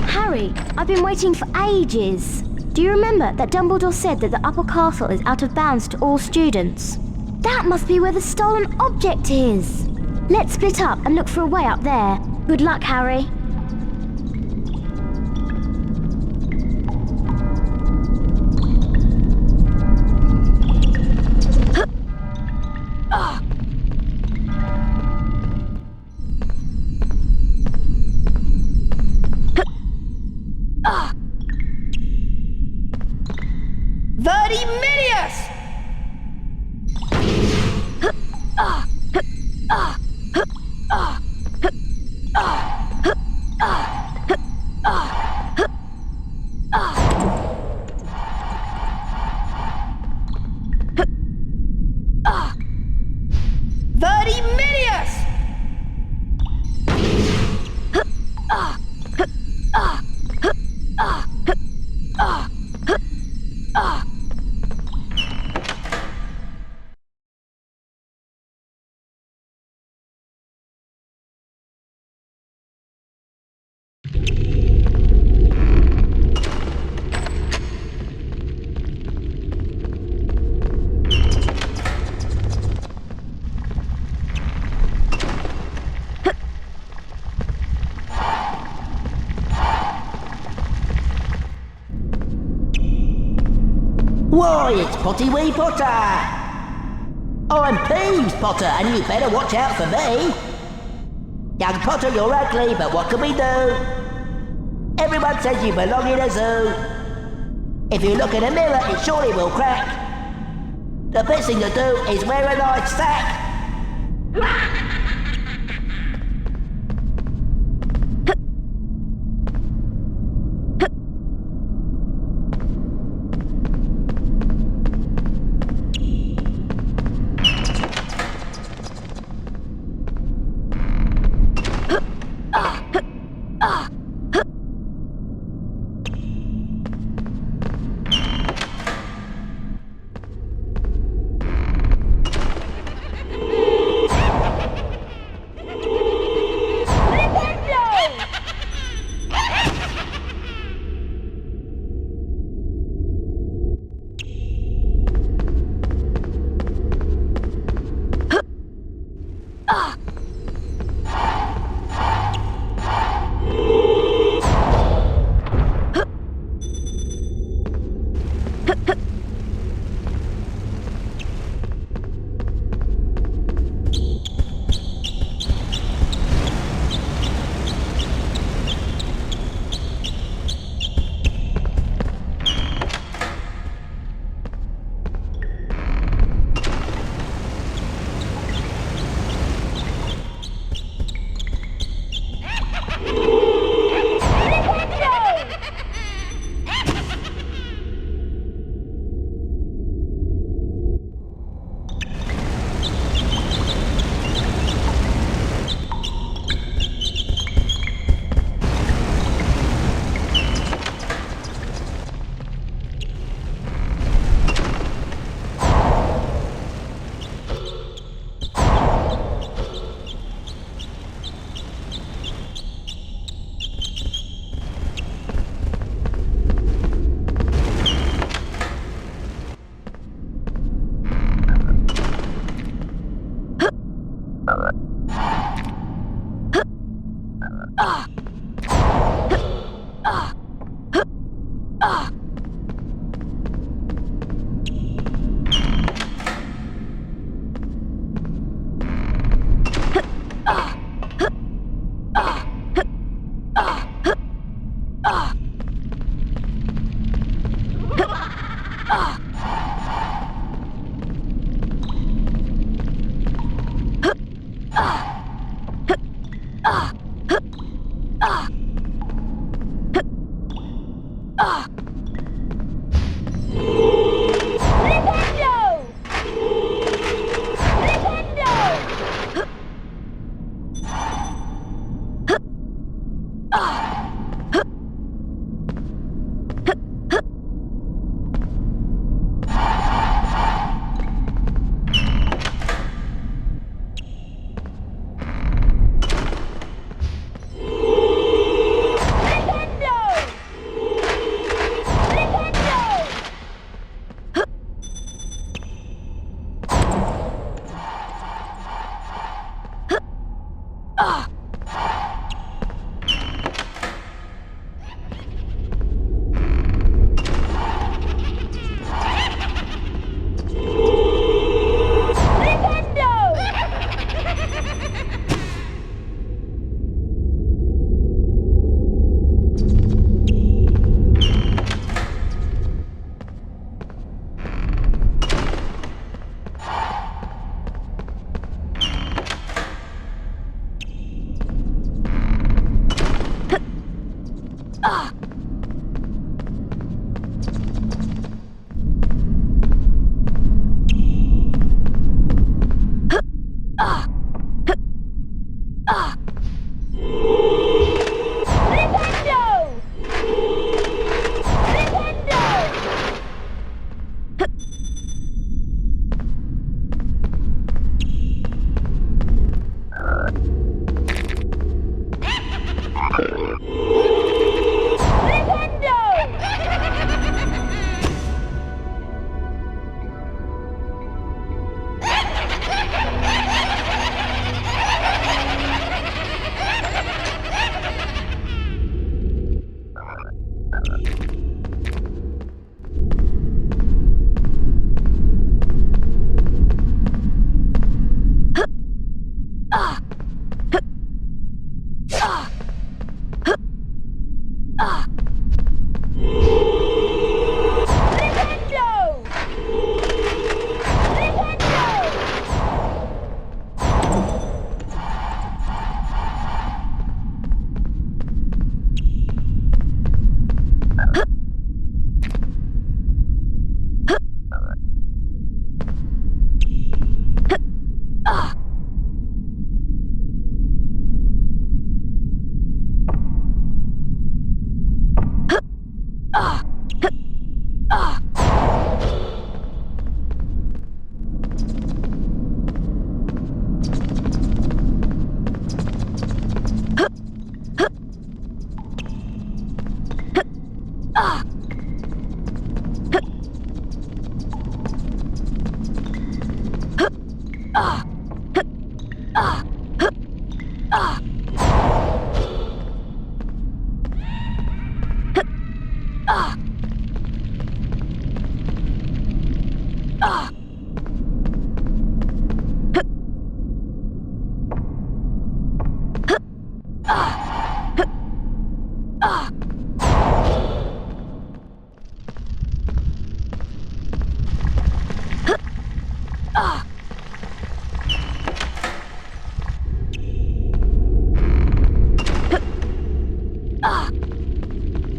Harry, I've been waiting for ages. Do you remember that Dumbledore said that the upper castle is out of bounds to all students? That must be where the stolen object is. Let's split up and look for a way up there. Good luck, Harry. Verdimillious! Verdimillious! Why, it's Potty Wee Potter! I'm Peeves Potter, and you better watch out for me! Young Potter, you're ugly, but what can we do? Everyone says you belong in a zoo. If you look in a mirror, it surely will crack. The best thing to do is wear a nice sack.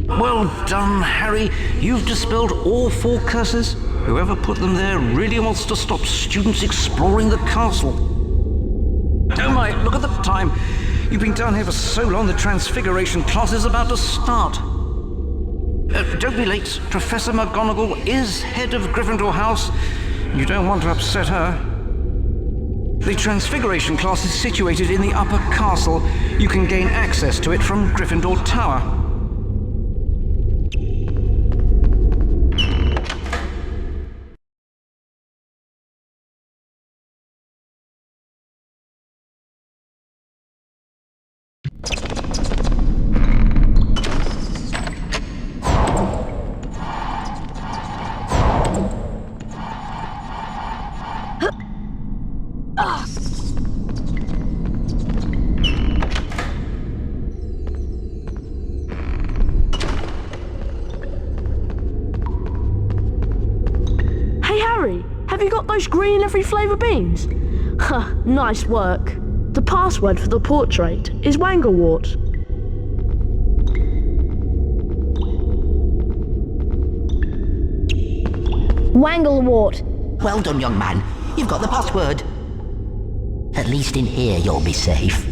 Well done, Harry. You've dispelled all 4 curses. Whoever put them there really wants to stop students exploring the castle. Oh my, look at the time. You've been down here for so long, the Transfiguration class is about to start. Don't be late. Professor McGonagall is head of Gryffindor House. You don't want to upset her. The Transfiguration class is situated in the upper castle. You can gain access to it from Gryffindor Tower. Have you got those green every flavour beans? Huh, nice work. The password for the portrait is Wanglewort. Wanglewort. Well done, young man. You've got the password. At least in here you'll be safe.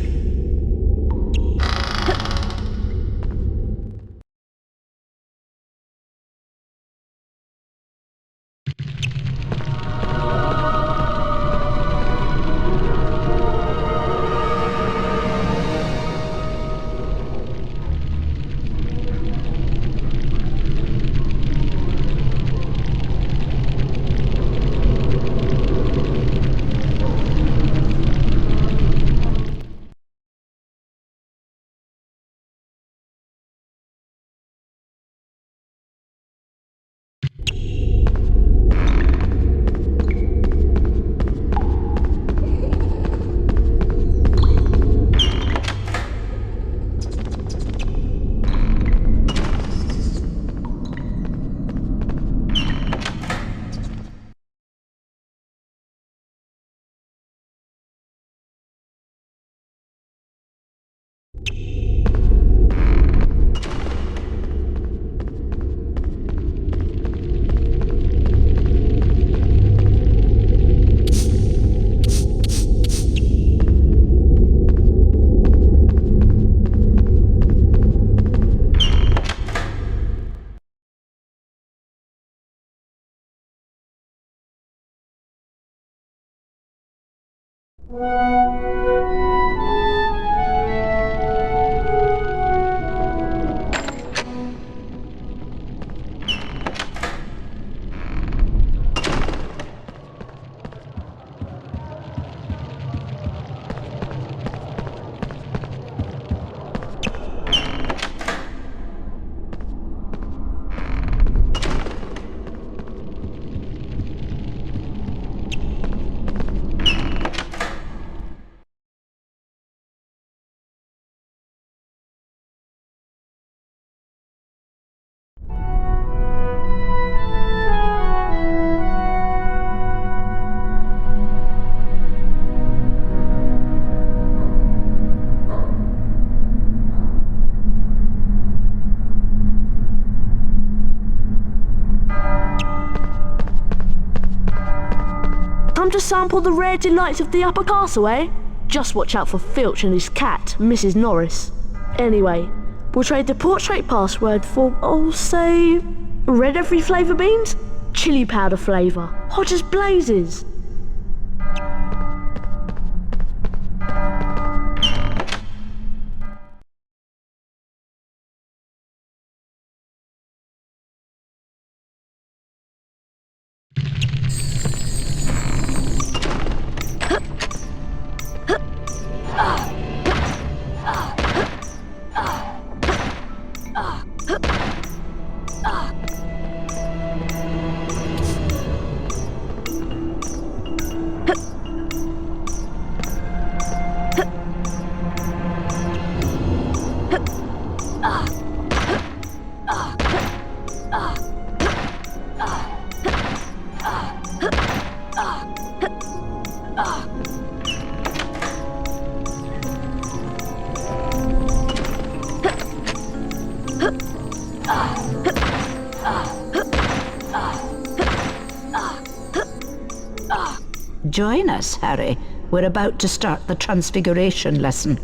Time to sample the rare delights of the upper castle, eh? Just watch out for Filch and his cat, Mrs. Norris. Anyway, we'll trade the portrait password for, I'll say, red every flavour beans? Chili powder flavour, hot as blazes. Join us, Harry. We're about to start the transfiguration lesson.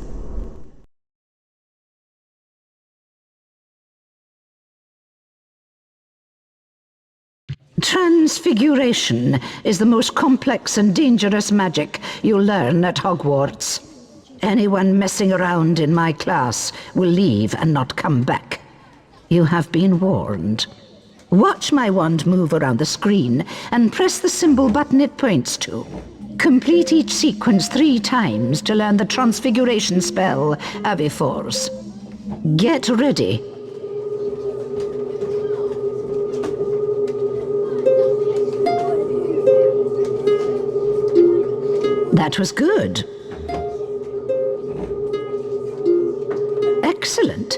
Transfiguration is the most complex and dangerous magic you'll learn at Hogwarts. Anyone messing around in my class will leave and not come back. You have been warned. Watch my wand move around the screen and press the symbol button it points to. Complete each sequence 3 times to learn the transfiguration spell, Aviforce. Get ready. That was good. Excellent.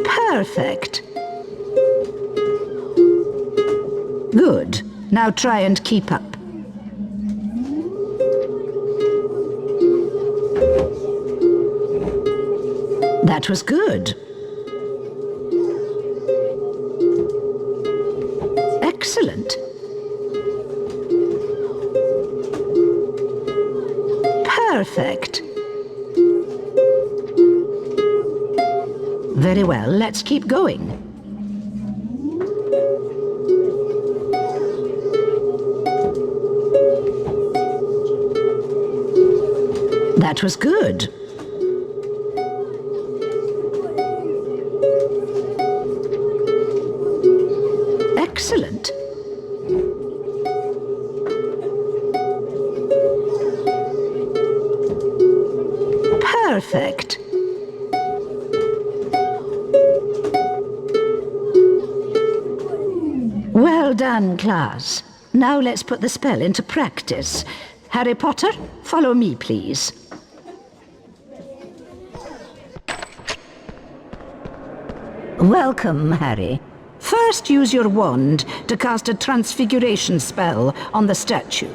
Perfect. Good. Now try and keep up. That was good. Excellent. Perfect. Very well, let's keep going. That was good. Excellent. Perfect. Well done, class. Now let's put the spell into practice. Harry Potter, follow me, please. Welcome, Harry. First, use your wand to cast a transfiguration spell on the statue.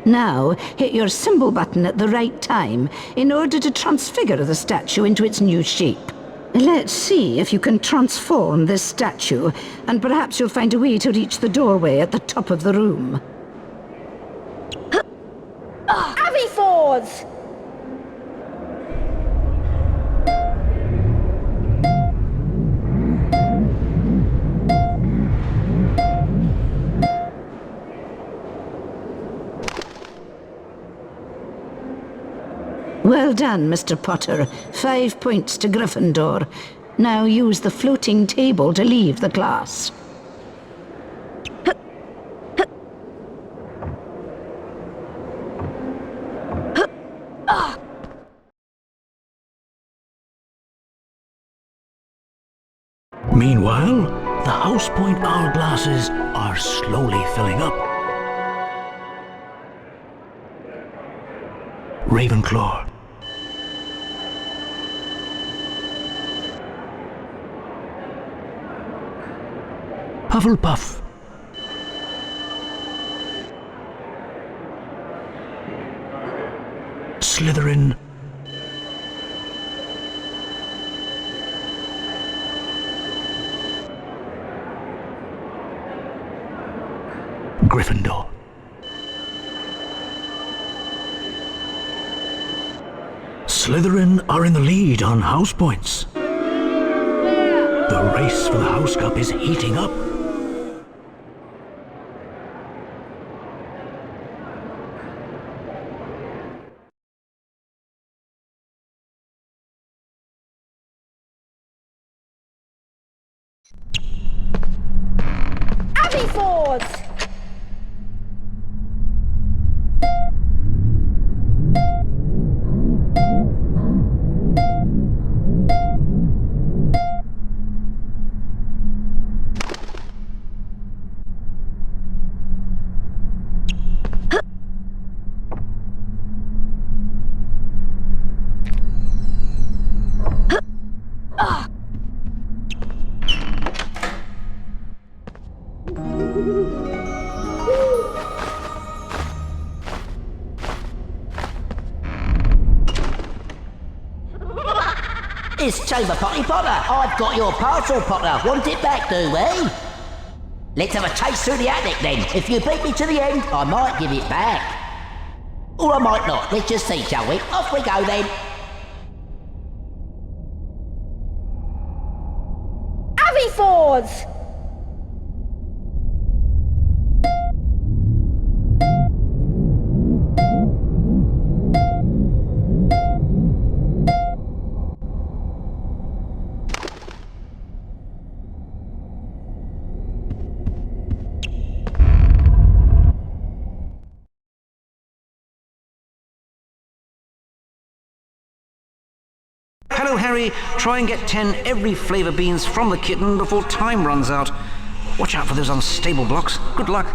Now, hit your symbol button at the right time in order to transfigure the statue into its new shape. Let's see if you can transform this statue, and perhaps you'll find a way to reach the doorway at the top of the room. Aviforce! Well done, Mr. Potter. 5 points to Gryffindor. Now use the floating table to leave the class. Meanwhile, the house point hourglasses are slowly filling up. Ravenclaw. Hufflepuff. Slytherin. Gryffindor. Slytherin are in the lead on house points. The race for the House Cup is heating up. Aviforce! It's Chamber Potty Potter. I've got your parcel, Potter. Want it back, do we? Let's have a chase through the attic then. If you beat me to the end, I might give it back. Or I might not. Let's just see, shall we? Off we go then. Avifords! Hello, Harry. Try and get 10 every flavour beans from the kitten before time runs out. Watch out for those unstable blocks. Good luck.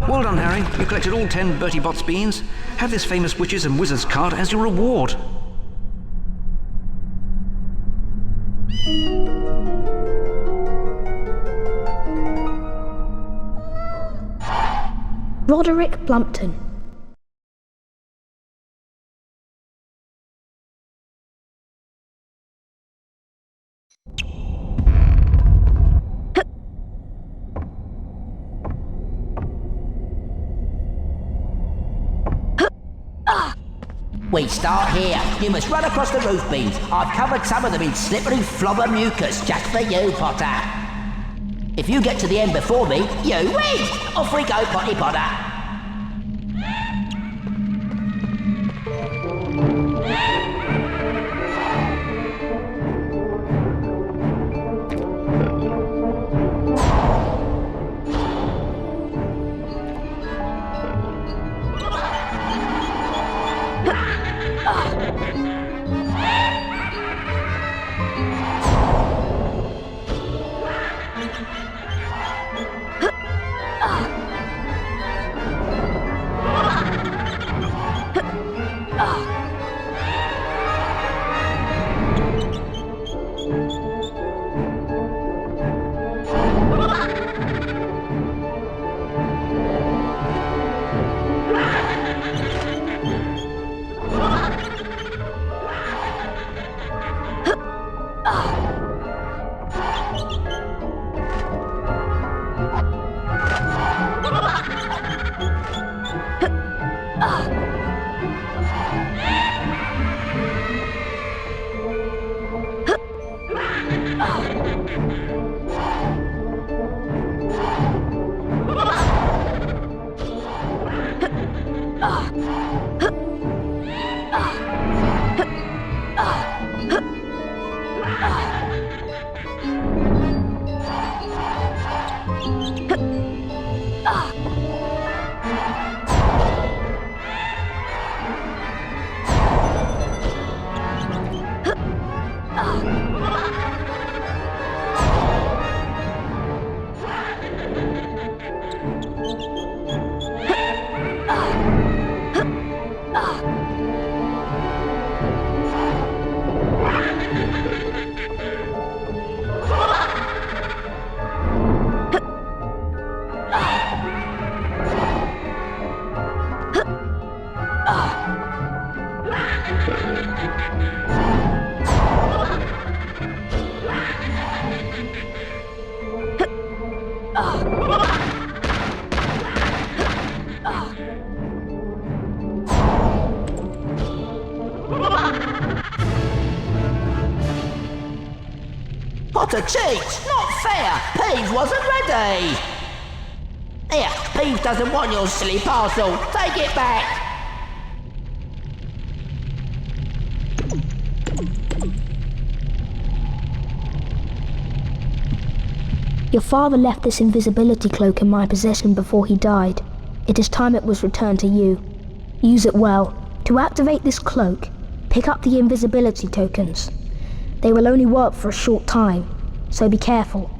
Well done, Harry. You collected all 10 Bertie Bott's beans. Have this famous witches and wizards card as your reward. Roderick Plumpton. We start here. You must run across the roof beams. I've covered some of them in slippery flobber mucus just for you, Potter. If you get to the end before me, you win! Off we go, Potty Potter. Potter cheats! Not fair! Peeves wasn't ready! Here, Peeves doesn't want your silly parcel. Take it back! Your father left this invisibility cloak in my possession before he died. It is time it was returned to you. Use it well. To activate this cloak, pick up the invisibility tokens. They will only work for a short time, so be careful.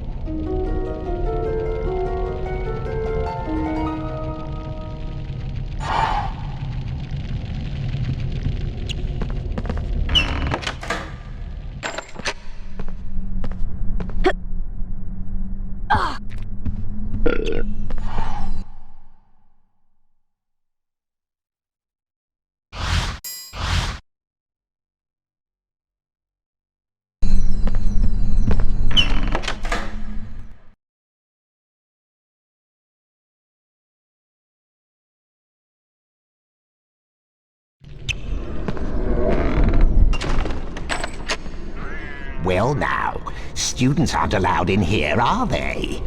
Well now, students aren't allowed in here, are they?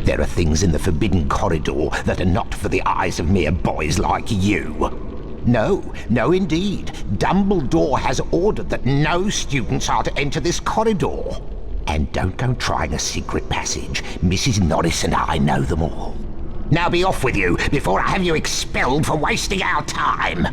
There are things in the forbidden corridor that are not for the eyes of mere boys like you. No, indeed. Dumbledore has ordered that no students are to enter this corridor. And don't go trying a secret passage. Mrs. Norris and I know them all. Now be off with you, before I have you expelled for wasting our time.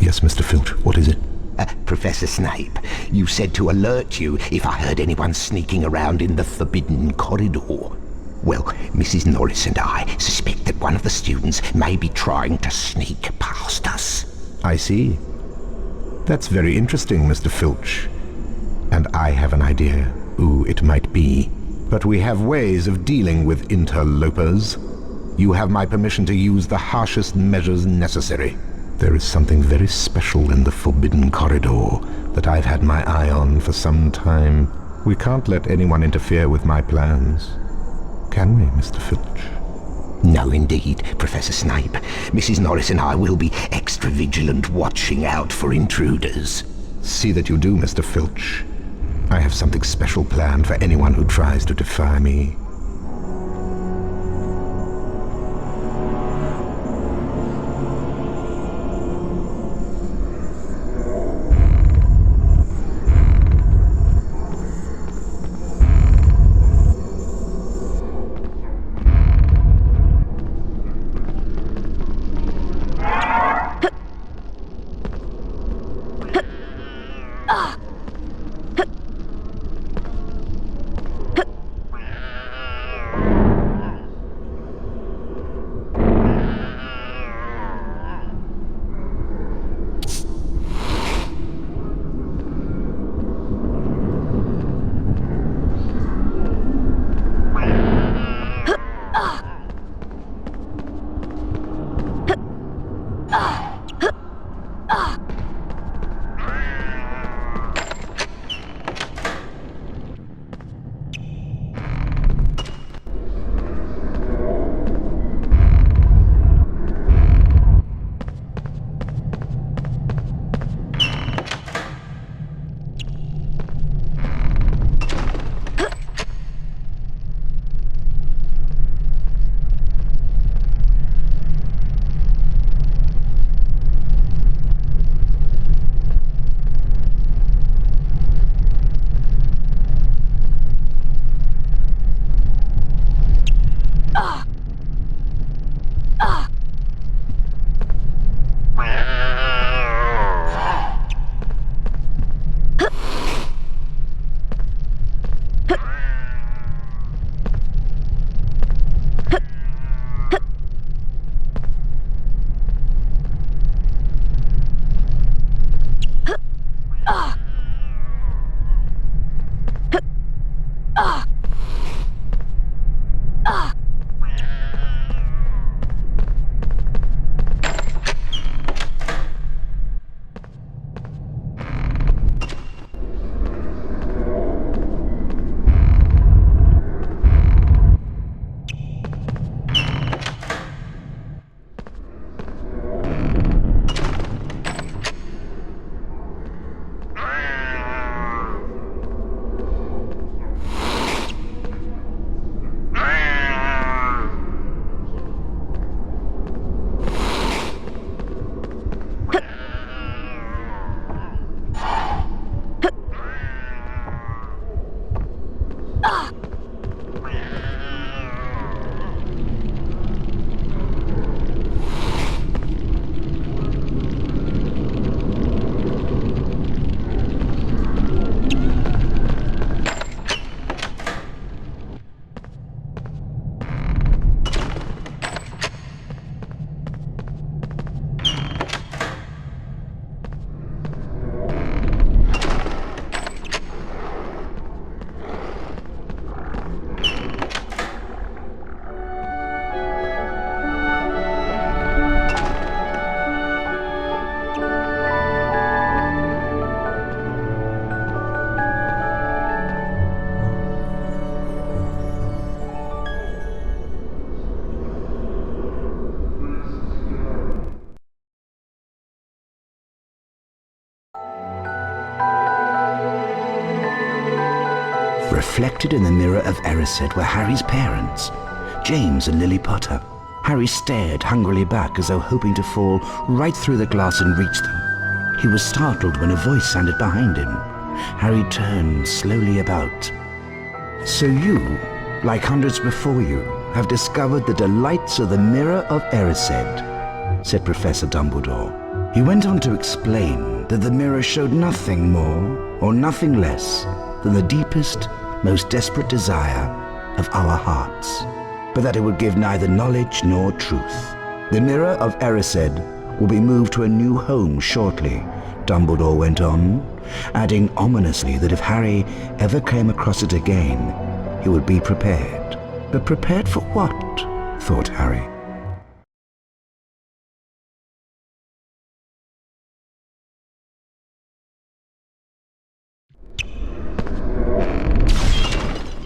Yes, Mr. Filch, what is it? Professor Snape, you said to alert you if I heard anyone sneaking around in the forbidden corridor. Well, Mrs. Norris and I suspect that one of the students may be trying to sneak past us. I see. That's very interesting, Mr. Filch. And I have an idea who it might be. But we have ways of dealing with interlopers. You have my permission to use the harshest measures necessary. There is something very special in the forbidden corridor that I've had my eye on for some time. We can't let anyone interfere with my plans. Can we, Mr. Filch? No, indeed, Professor Snape. Mrs. Norris and I will be extra vigilant, watching out for intruders. See that you do, Mr. Filch. I have something special planned for anyone who tries to defy me. Reflected in the mirror of Erised were Harry's parents, James and Lily Potter. Harry stared hungrily back as though hoping to fall right through the glass and reach them. He was startled when a voice sounded behind him. Harry turned slowly about. So you, like hundreds before you, have discovered the delights of the mirror of Erised, said Professor Dumbledore. He went on to explain that the mirror showed nothing more or nothing less than the deepest, most desperate desire of our hearts, but that it would give neither knowledge nor truth. The mirror of Erised will be moved to a new home shortly, Dumbledore went on, adding ominously that if Harry ever came across it again, he would be prepared. But prepared for what? Thought Harry.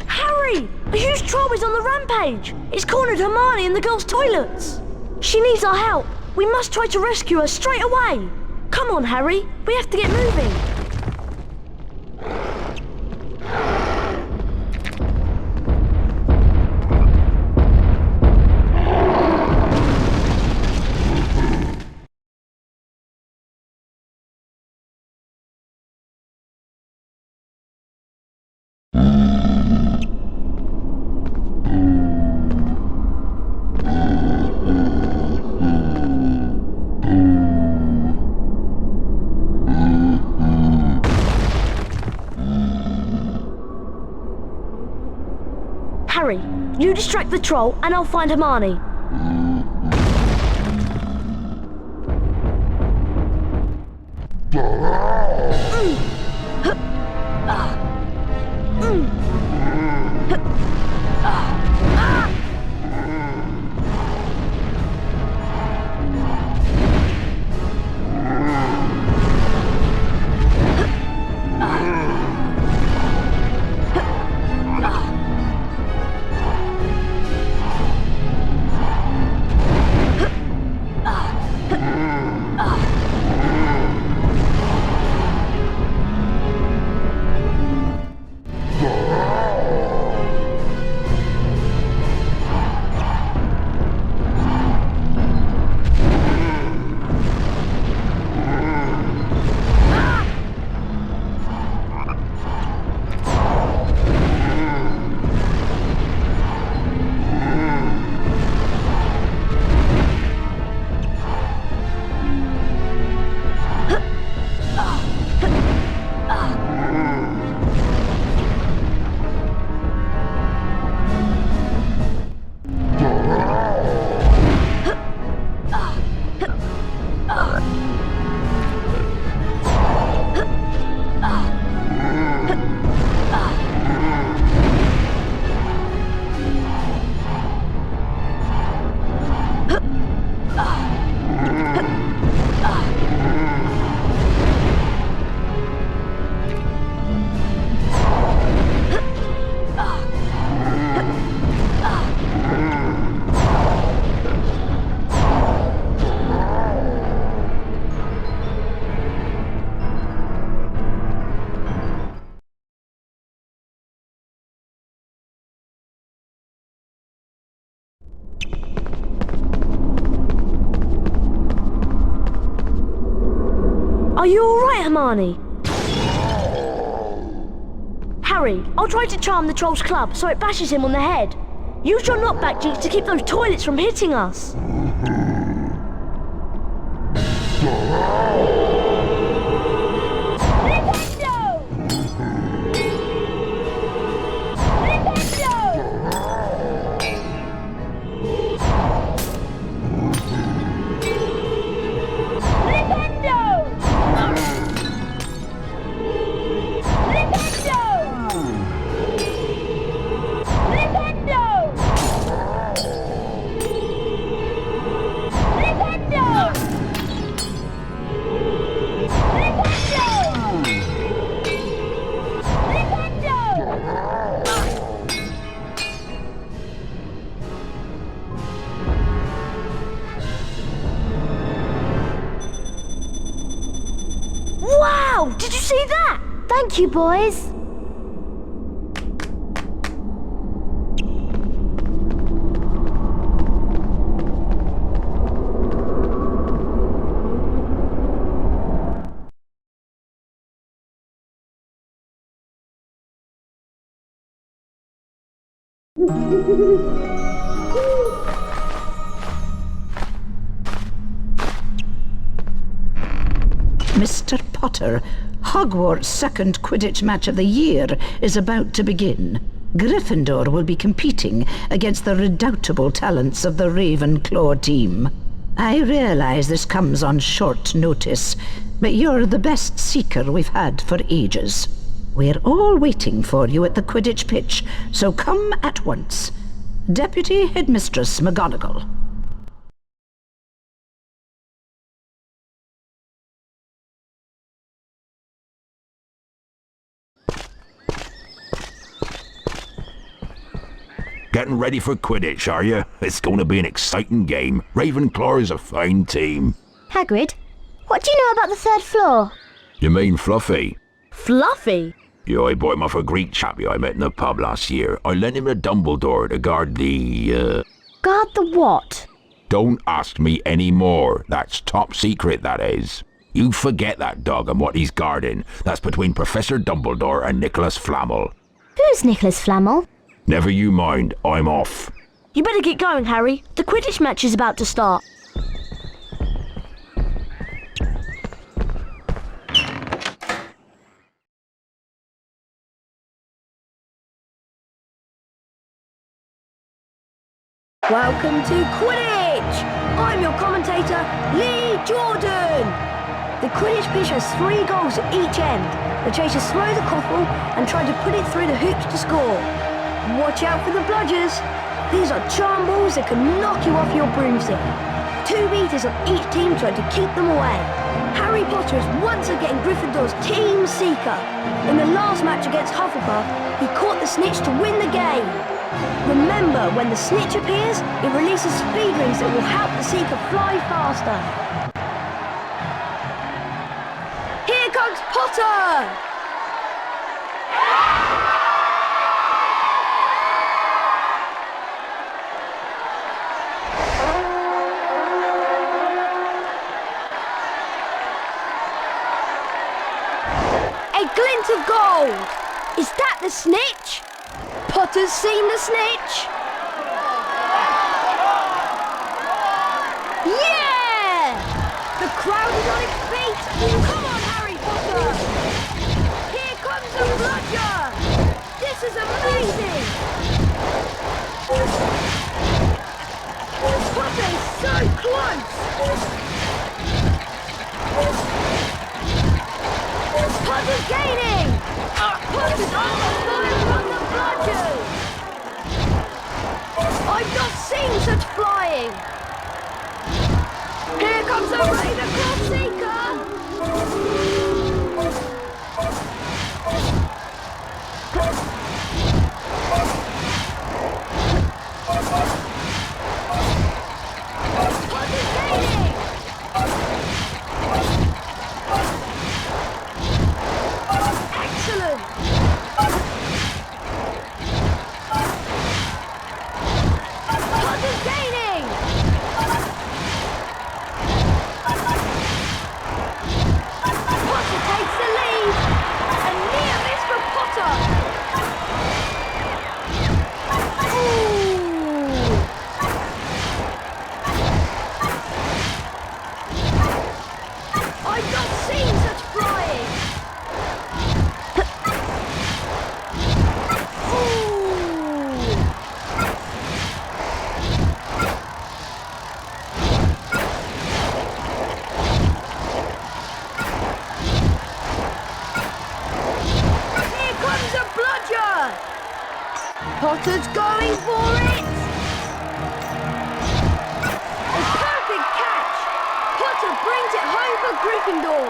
Harry! A huge troll is on the rampage! It's cornered Hermione in the girls' toilets! She needs our help! We must try to rescue her straight away! Come on, Harry! We have to get moving! Harry, you distract the troll and I'll find Hermione. Are you alright, Hermione? Harry, I'll try to charm the troll's club so it bashes him on the head. Use your knockback jinx to keep those toilets from hitting us. Wow! Did you see that? Thank you, boys. Mr. Potter, Hogwarts' second Quidditch match of the year is about to begin. Gryffindor will be competing against the redoubtable talents of the Ravenclaw team. I realize this comes on short notice, but you're the best seeker we've had for ages. We're all waiting for you at the Quidditch pitch, so come at once. Deputy Headmistress McGonagall. Getting ready for Quidditch, are you? It's going to be an exciting game. Ravenclaw is a fine team. Hagrid, what do you know about the third floor? You mean Fluffy? Fluffy? Yeah, I bought him off a Greek chappie I met in the pub last year. I lent him to Dumbledore to guard the, Guard the what? Don't ask me any more. That's top secret, that is. You forget that dog and what he's guarding. That's between Professor Dumbledore and Nicholas Flamel. Who's Nicholas Flamel? Never you mind, I'm off. You better get going, Harry. The Quidditch match is about to start. Welcome to Quidditch! I'm your commentator, Lee Jordan! The Quidditch pitch has 3 goals at each end. The chasers throw the quaffle and try to put it through the hoops to score. Watch out for the bludgers. These are charm balls that can knock you off your broomstick. 2 beaters of each team try to keep them away. Harry Potter is once again Gryffindor's team seeker. In the last match against Hufflepuff, he caught the snitch to win the game. Remember, when the snitch appears, it releases speed rings that will help the seeker fly faster. Here comes Potter! A glint of gold! Is that the snitch? Potter's seen the snitch! Yeah! The crowd is on its feet! Come on, Harry Potter! Here comes the bludger! This is amazing! Potter is so close! Potter's gaining! Potter's on the fire from the bludgers! I've not seen such flying! Here comes the Ravenclaw Seeker! Potter's gaining! Excellent! Potter's gaining! Potter takes the lead! And near miss for Potter! Ooh! I've not seen such flying! Potter's going for it! A perfect catch! Potter brings it home for Gryffindor!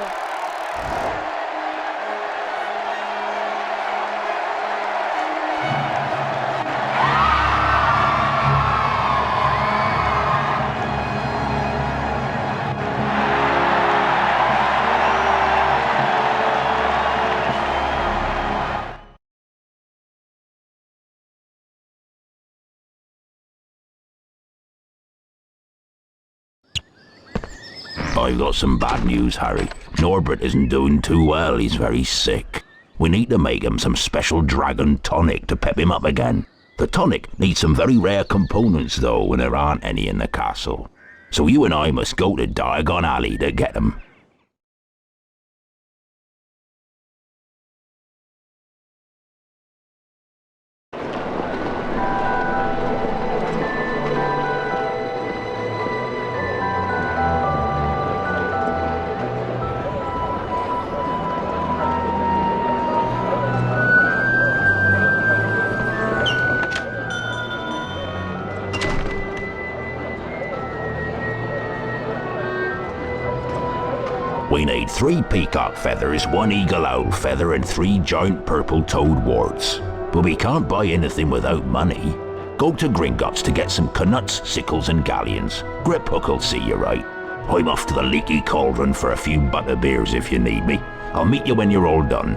I've got some bad news, Harry. Norbert isn't doing too well. He's very sick. We need to make him some special dragon tonic to pep him up again. The tonic needs some very rare components though, and there aren't any in the castle. So you and I must go to Diagon Alley to get them. We need 3 peacock feathers, 1 eagle owl feather, and 3 giant purple toad warts. But we can't buy anything without money. Go to Gringotts to get some knuts, sickles, and galleons. Grip Hook'll see you right. I'm off to the leaky cauldron for a few butterbeers if you need me. I'll meet you when you're all done.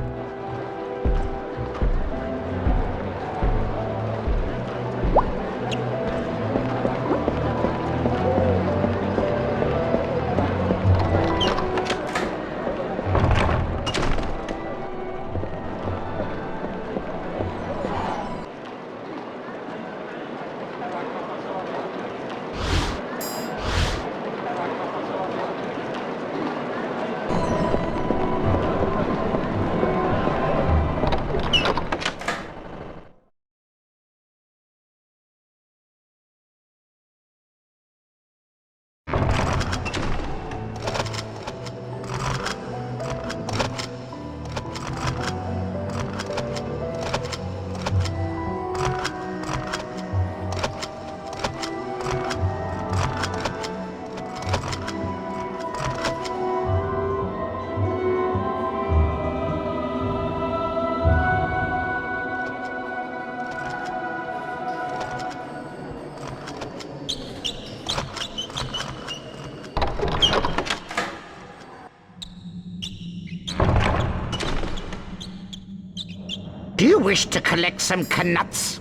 Do you wish to collect some knuts?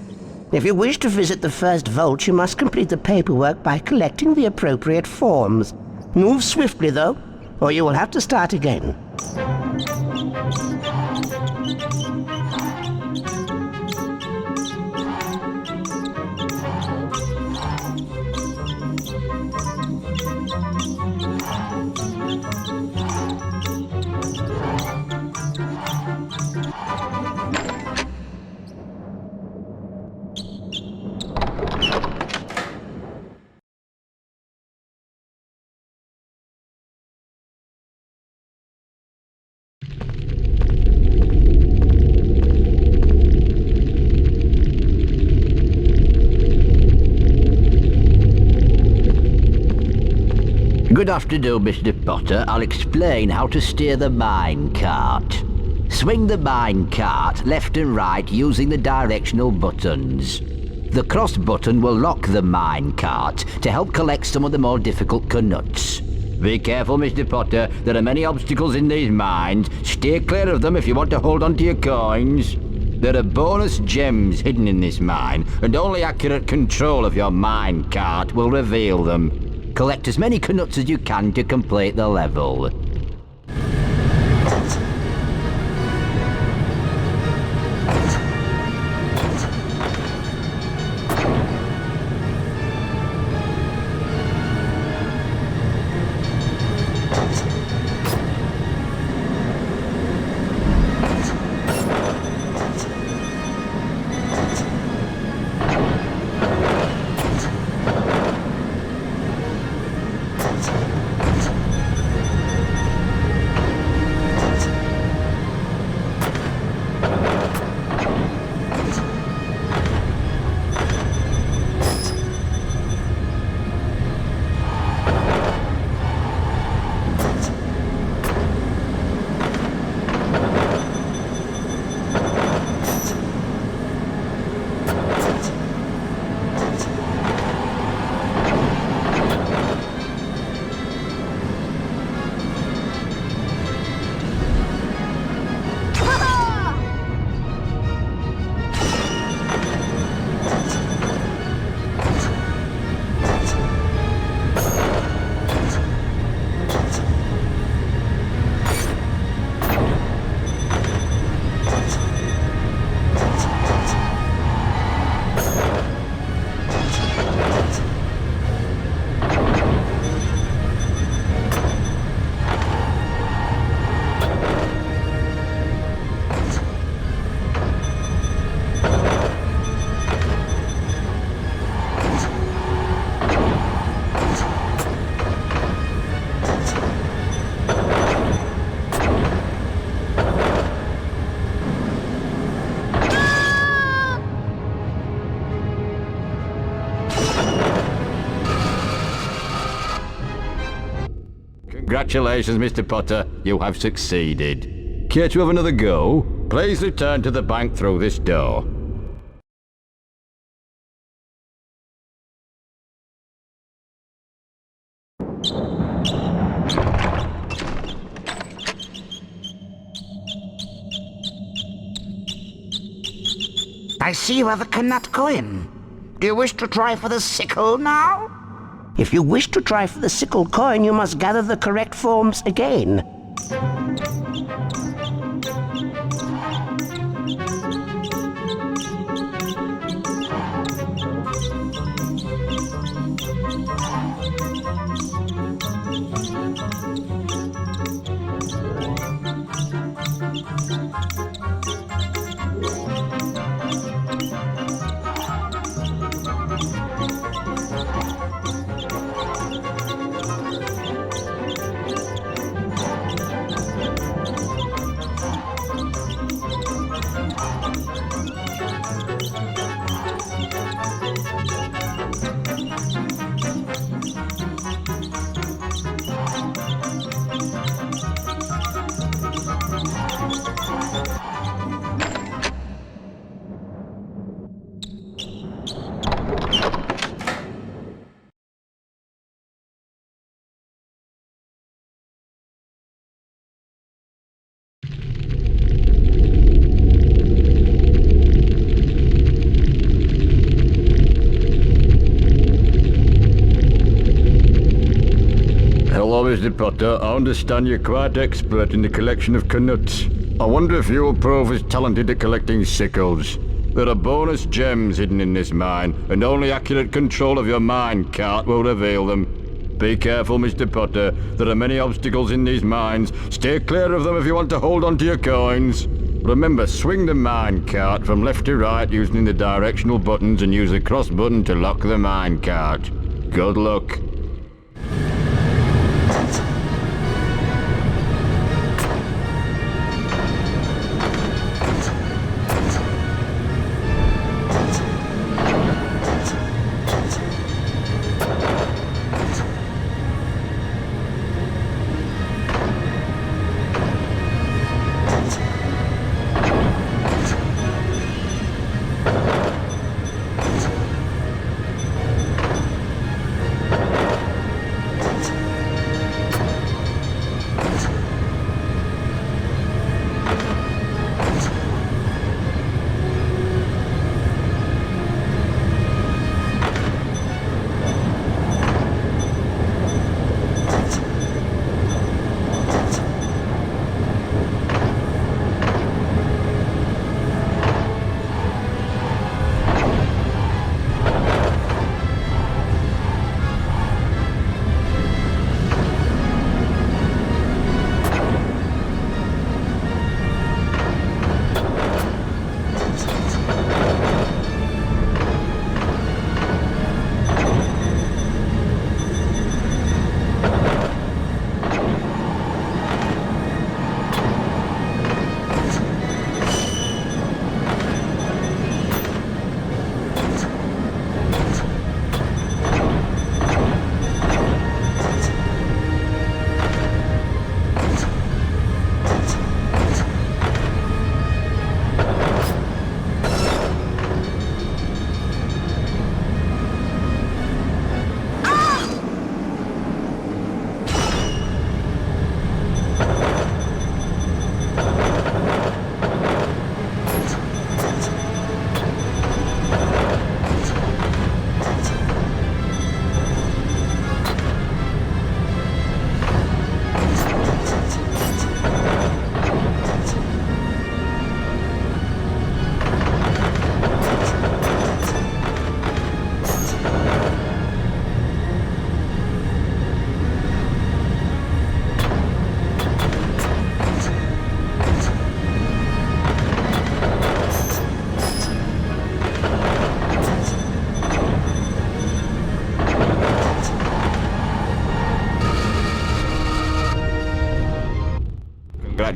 If you wish to visit the first vault, you must complete the paperwork by collecting the appropriate forms. Move swiftly, though, or you will have to start again. Good afternoon, Mr. Potter. I'll explain how to steer the mine cart. Swing the mine cart left and right using the directional buttons. The cross button will lock the mine cart to help collect some of the more difficult knuts. Be careful, Mr. Potter. There are many obstacles in these mines. Stay clear of them if you want to hold on to your coins. There are bonus gems hidden in this mine, and only accurate control of your mine cart will reveal them. Collect as many knuts as you can to complete the level. Congratulations, Mr. Potter. You have succeeded. Care to have another go? Please return to the bank through this door. I see you have a Knut coin. Do you wish to try for the sickle now? If you wish to try for the sickle coin, you must gather the correct forms again. Hello, Mr. Potter. I understand you're quite expert in the collection of knuts. I wonder if you'll prove as talented at collecting sickles. There are bonus gems hidden in this mine, and only accurate control of your mine cart will reveal them. Be careful, Mr. Potter. There are many obstacles in these mines. Stay clear of them if you want to hold on to your coins. Remember, swing the mine cart from left to right using the directional buttons and use the cross button to lock the mine cart. Good luck.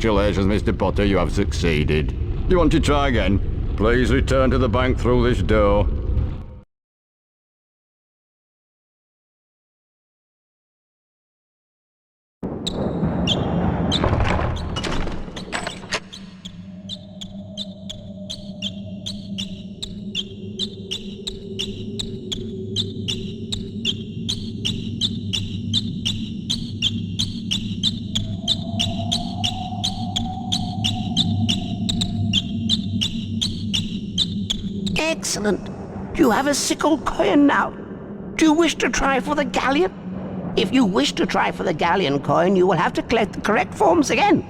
Congratulations, Mr. Potter, you have succeeded. You want to try again? Please return to the bank through this door. Excellent. You have a sickle coin now. Do you wish to try for the galleon? If you wish to try for the galleon coin, you will have to collect the correct forms again.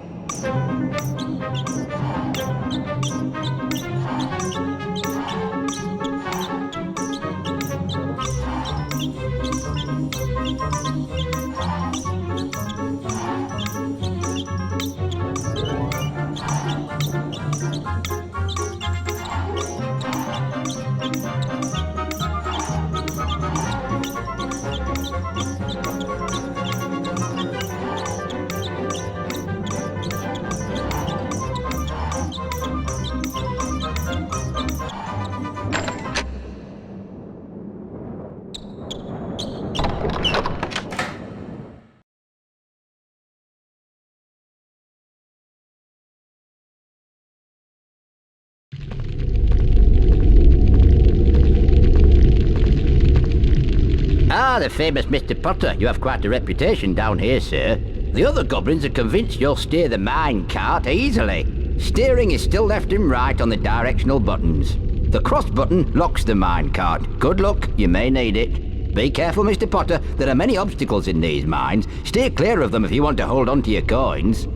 Ah, the famous Mr. Potter. You have quite a reputation down here, sir. The other goblins are convinced you'll steer the mine cart easily. Steering is still left and right on the directional buttons. The cross button locks the mine cart. Good luck, you may need it. Be careful, Mr. Potter. There are many obstacles in these mines. Steer clear of them if you want to hold on to your coins.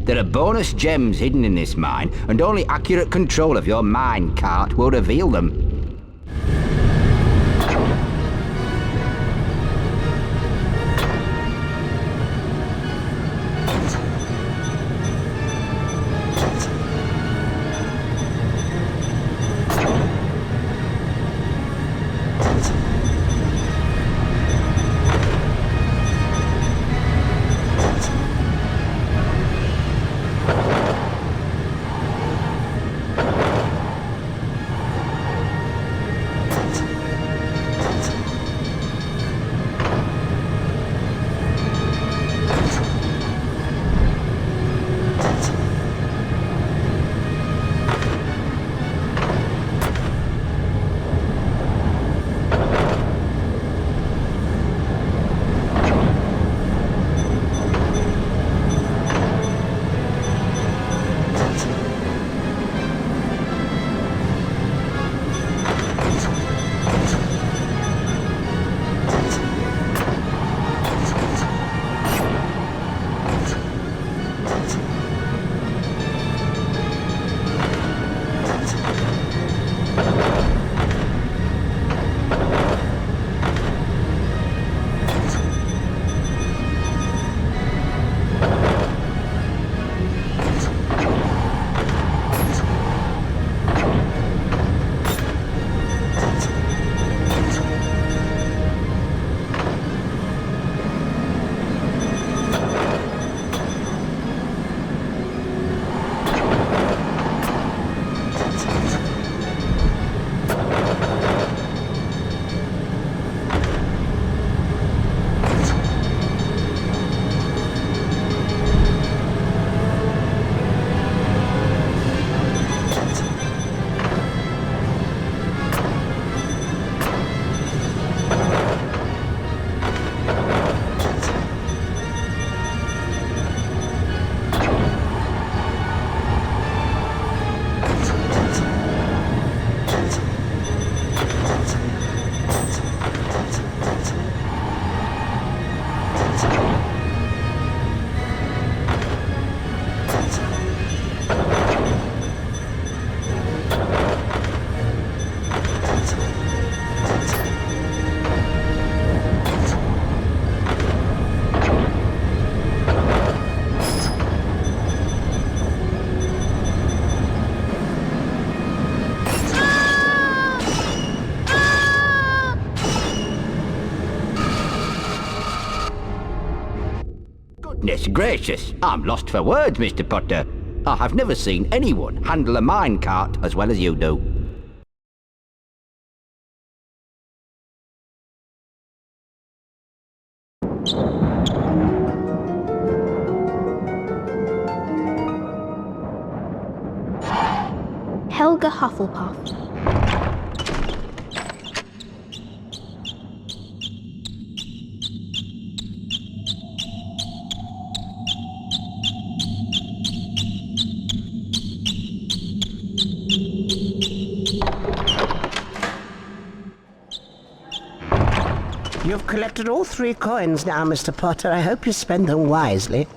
There are bonus gems hidden in this mine, and only accurate control of your mine cart will reveal them. Goodness gracious, I'm lost for words, Mr. Potter. I have never seen anyone handle a minecart as well as you do. Helga Hufflepuff. You've collected all 3 coins now, Mr. Potter. I hope you spend them wisely.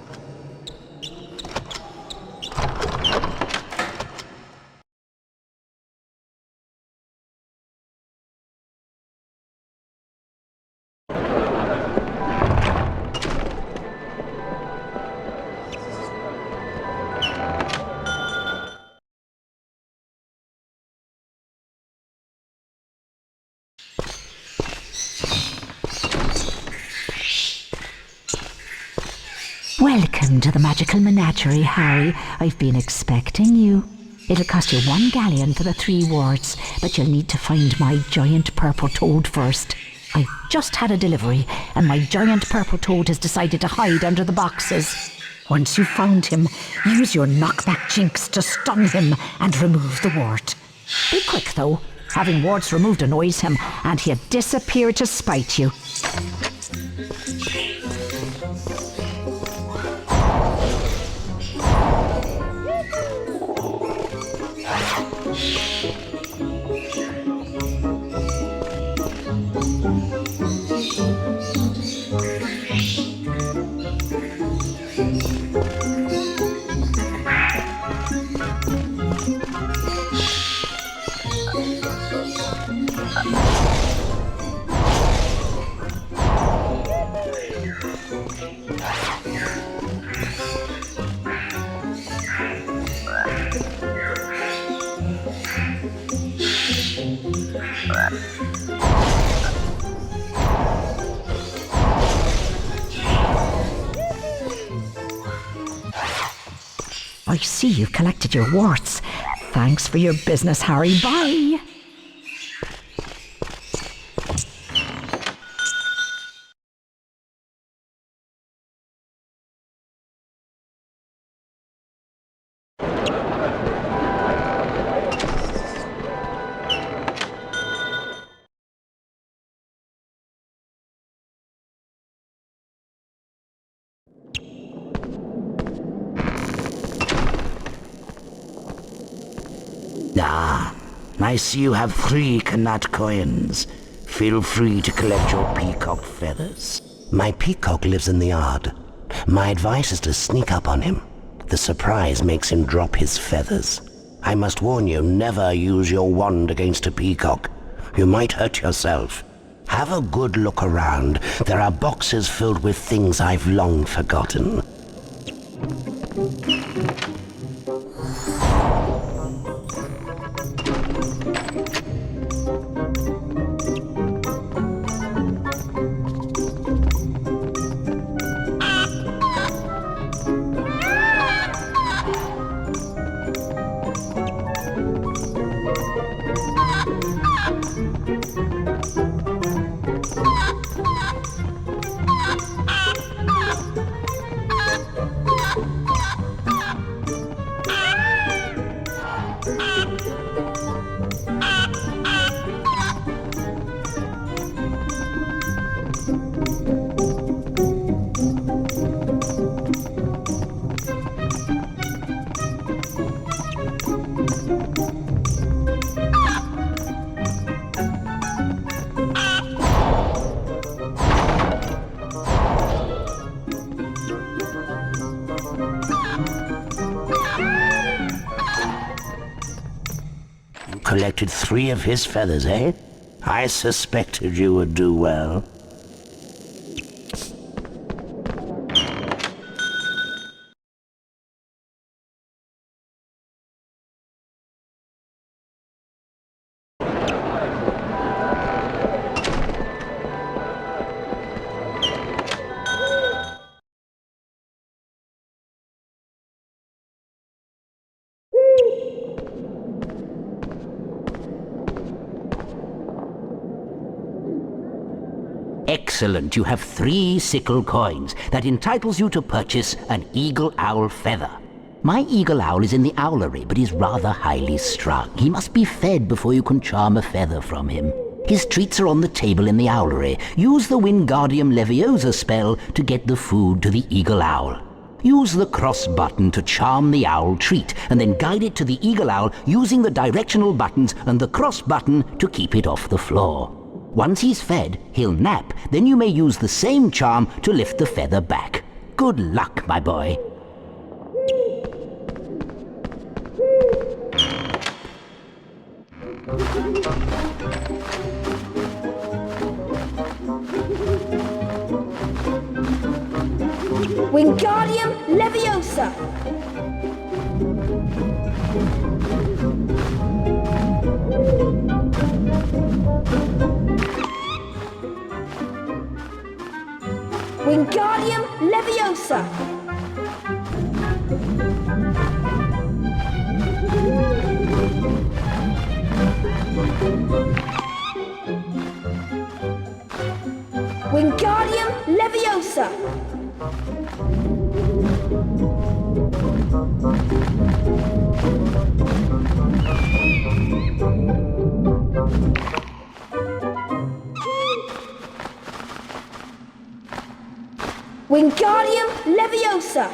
Welcome to the magical menagerie, Harry. I've been expecting you. It'll cost you 1 galleon for the 3 warts, but you'll need to find my giant purple toad first. I've just had a delivery, and my giant purple toad has decided to hide under the boxes. Once you've found him, use your knockback jinx to stun him and remove the wart. Be quick, though. Having warts removed annoys him, and he'll disappear to spite you. I see you've collected your warts. Thanks for your business, Harry. Bye! Ah, I see you have 3 Knut coins. Feel free to collect your peacock feathers. My peacock lives in the yard. My advice is to sneak up on him. The surprise makes him drop his feathers. I must warn you, never use your wand against a peacock. You might hurt yourself. Have a good look around. There are boxes filled with things I've long forgotten. Collected 3 of his feathers, eh? I suspected you would do well. Excellent. You have 3 sickle coins. That entitles you to purchase an eagle owl feather. My eagle owl is in the owlery, but he's rather highly strung. He must be fed before you can charm a feather from him. His treats are on the table in the owlery. Use the Wingardium Leviosa spell to get the food to the eagle owl. Use the cross button to charm the owl treat, and then guide it to the eagle owl using the directional buttons and the cross button to keep it off the floor. Once he's fed, he'll nap. Then you may use the same charm to lift the feather back. Good luck, my boy. Wingardium Leviosa! Wingardium Leviosa! Wingardium Leviosa! Wingardium Leviosa!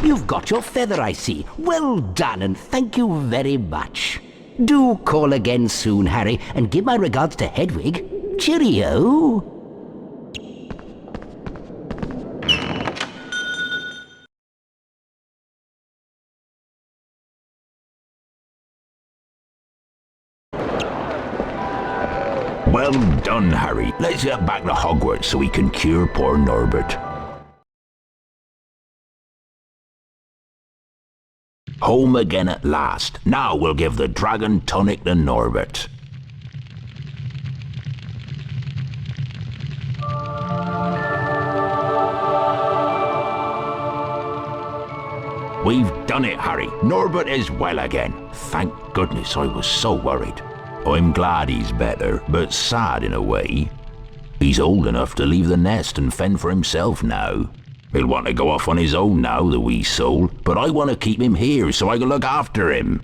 You've got your feather, I see. Well done, and thank you very much. Do call again soon, Harry, and give my regards to Hedwig. Cheerio. Well done, Harry. Let's get back to Hogwarts so we can cure poor Norbert. Home again at last. Now we'll give the dragon tonic to Norbert. We've done it, Harry. Norbert is well again. Thank goodness, I was so worried. I'm glad he's better, but sad in a way. He's old enough to leave the nest and fend for himself now. He'll want to go off on his own now, the wee soul, but I want to keep him here so I can look after him.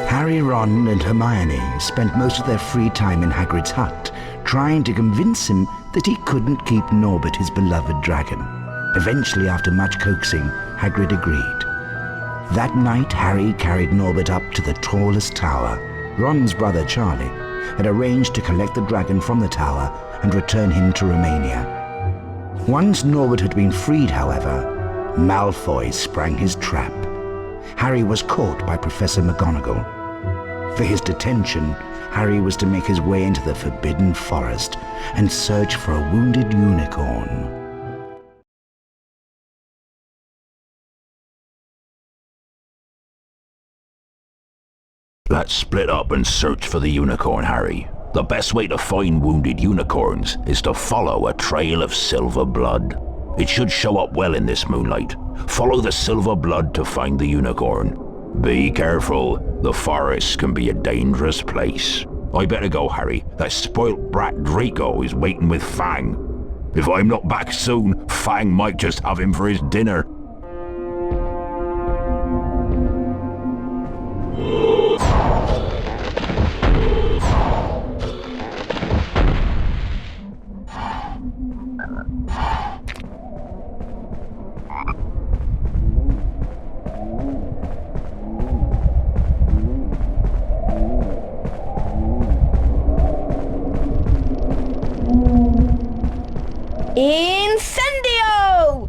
Harry, Ron and Hermione spent most of their free time in Hagrid's hut, trying to convince him that he couldn't keep Norbert, his beloved dragon. Eventually, after much coaxing, Hagrid agreed. That night, Harry carried Norbert up to the tallest tower. Ron's brother, Charlie, had arranged to collect the dragon from the tower and return him to Romania. Once Norbert had been freed, however, Malfoy sprang his trap. Harry was caught by Professor McGonagall. For his detention, Harry was to make his way into the Forbidden Forest and search for a wounded unicorn. Let's split up and search for the unicorn, Harry. The best way to find wounded unicorns is to follow a trail of silver blood. It should show up well in this moonlight. Follow the silver blood to find the unicorn. Be careful, the forest can be a dangerous place. I better go, Harry. That spoilt brat Draco is waiting with Fang. If I'm not back soon, Fang might just have him for his dinner. Incendio!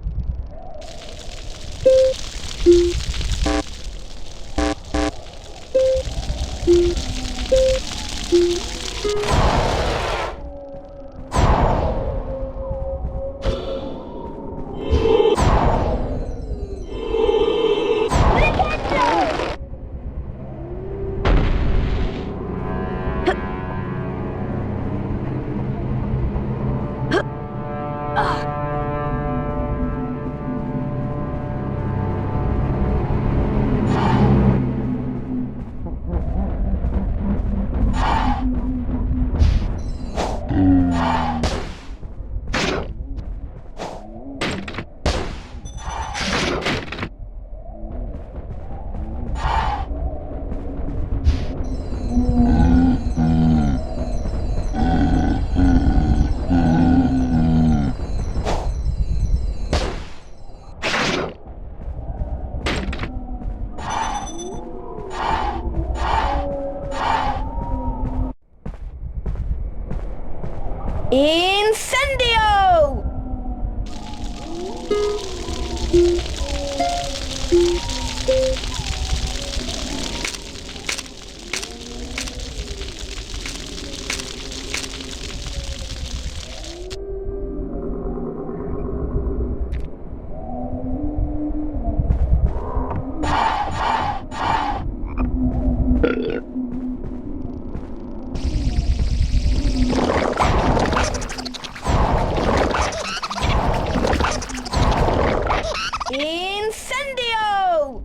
Incendio! Incendio!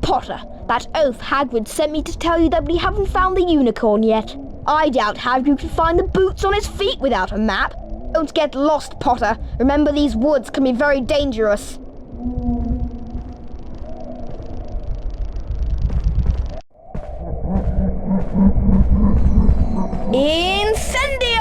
Potter, that oaf Hagrid sent me to tell you that we haven't found the unicorn yet. I doubt Hagrid could find the boots on his feet without a map. Don't get lost, Potter. Remember, these woods can be very dangerous. Incendio!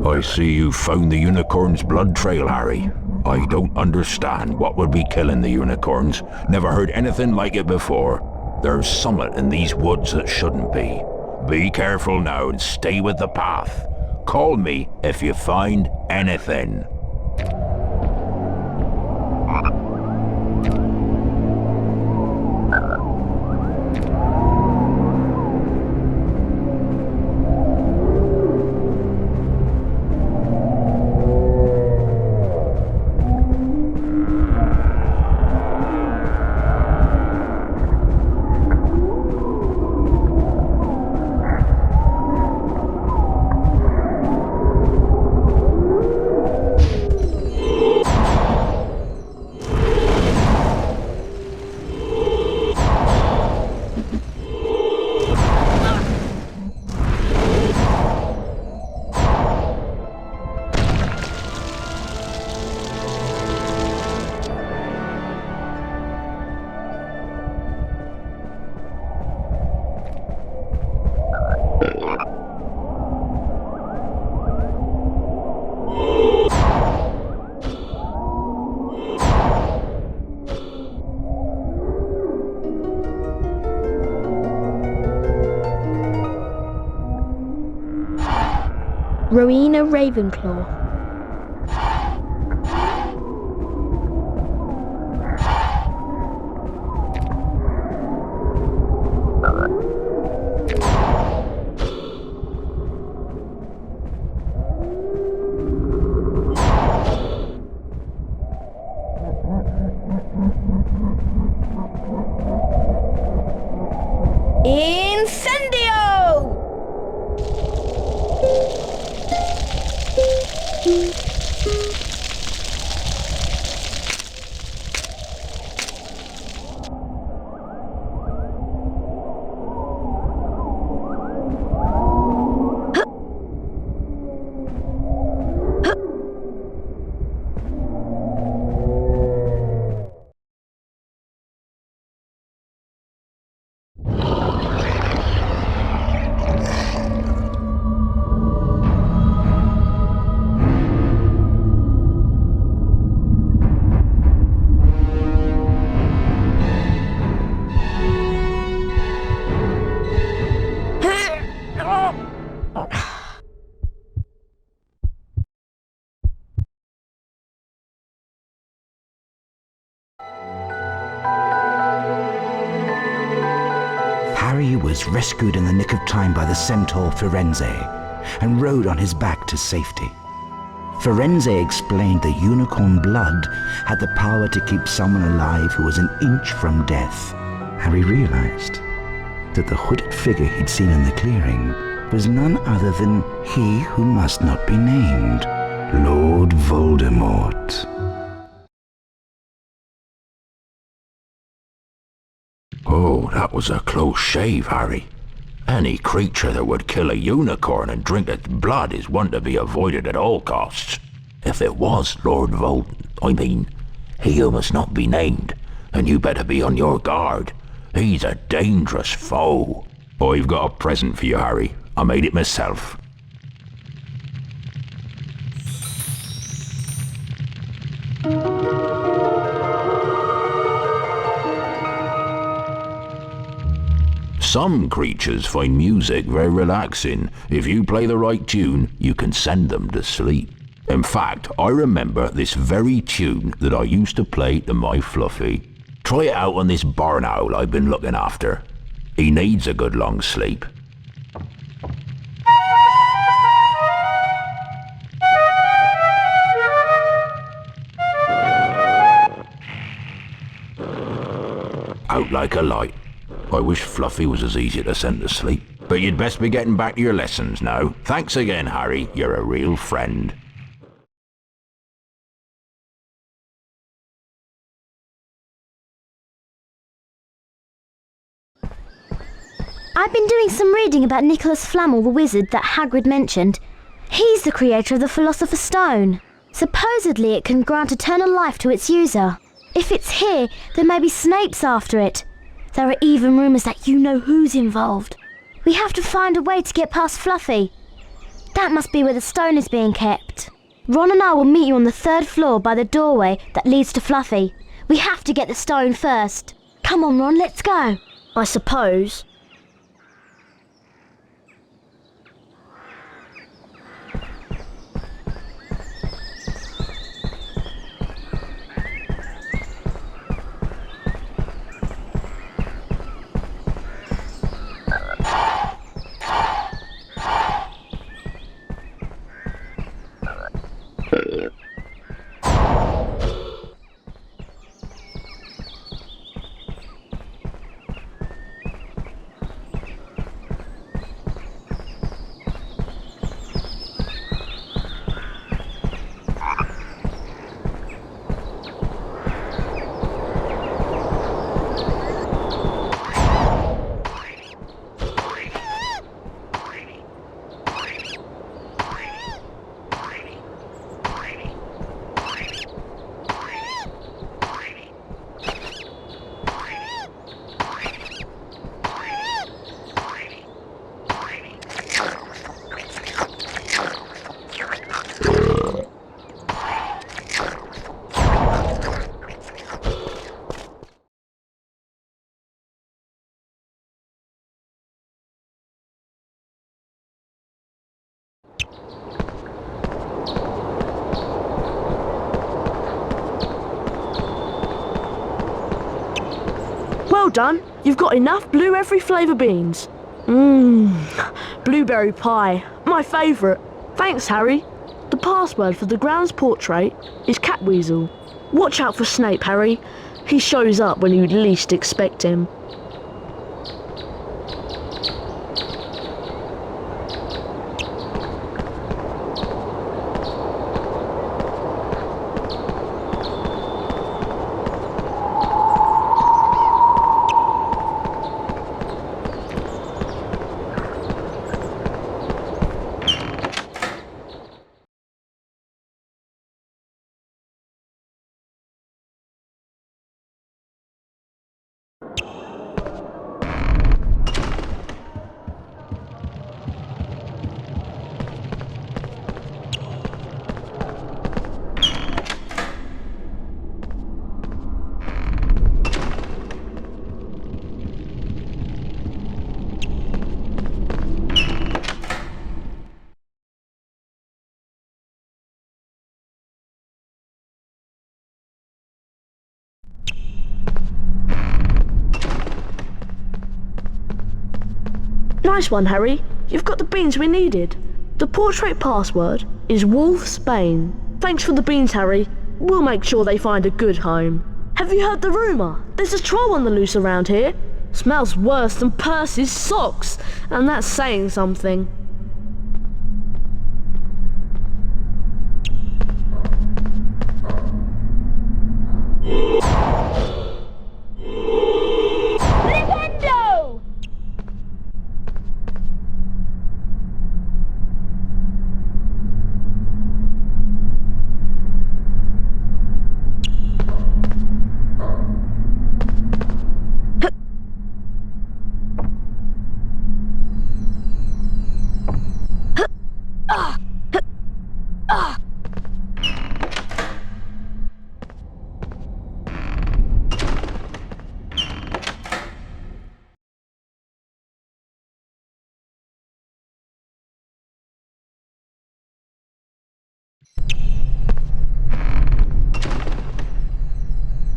I see you found the unicorn's blood trail, Harry. I don't understand what would be killing the unicorns. Never heard anything like it before. There's summit in these woods that shouldn't be. Be careful now and stay with the path. Call me if you find anything. Rowena Ravenclaw. Incendio! was rescued in the nick of time by the centaur Firenze and rode on his back to safety. Firenze explained the unicorn blood had the power to keep someone alive who was an inch from death. Harry realized that the hooded figure he'd seen in the clearing was none other than he who must not be named, Lord Voldemort. Oh, that was a close shave, Harry. Any creature that would kill a unicorn and drink its blood is one to be avoided at all costs. If it was Lord he who must not be named, and you better be on your guard. He's a dangerous foe. I've got a present for you, Harry. I made it myself. Some creatures find music very relaxing. If you play the right tune, you can send them to sleep. In fact, I remember this very tune that I used to play to my Fluffy. Try it out on this barn owl I've been looking after. He needs a good long sleep. Out like a light. I wish Fluffy was as easy to send to sleep. But you'd best be getting back to your lessons now. Thanks again, Harry. You're a real friend. I've been doing some reading about Nicholas Flamel, the wizard that Hagrid mentioned. He's the creator of the Philosopher's Stone. Supposedly it can grant eternal life to its user. If it's here, then maybe Snape's after it. There are even rumours that you know who's involved. We have to find a way to get past Fluffy. That must be where the stone is being kept. Ron and I will meet you on the 3rd floor by the doorway that leads to Fluffy. We have to get the stone first. Come on, Ron, let's go. I suppose. Well done. You've got enough blue every flavour beans. Blueberry pie. My favourite. Thanks, Harry. The password for the grounds portrait is Catweasel. Watch out for Snape, Harry. He shows up when you'd least expect him. Nice one, Harry. You've got the beans we needed. The portrait password is Wolfsbane. Thanks for the beans, Harry. We'll make sure they find a good home. Have you heard the rumour? There's a troll on the loose around here. Smells worse than Percy's socks, and that's saying something. Nintendo!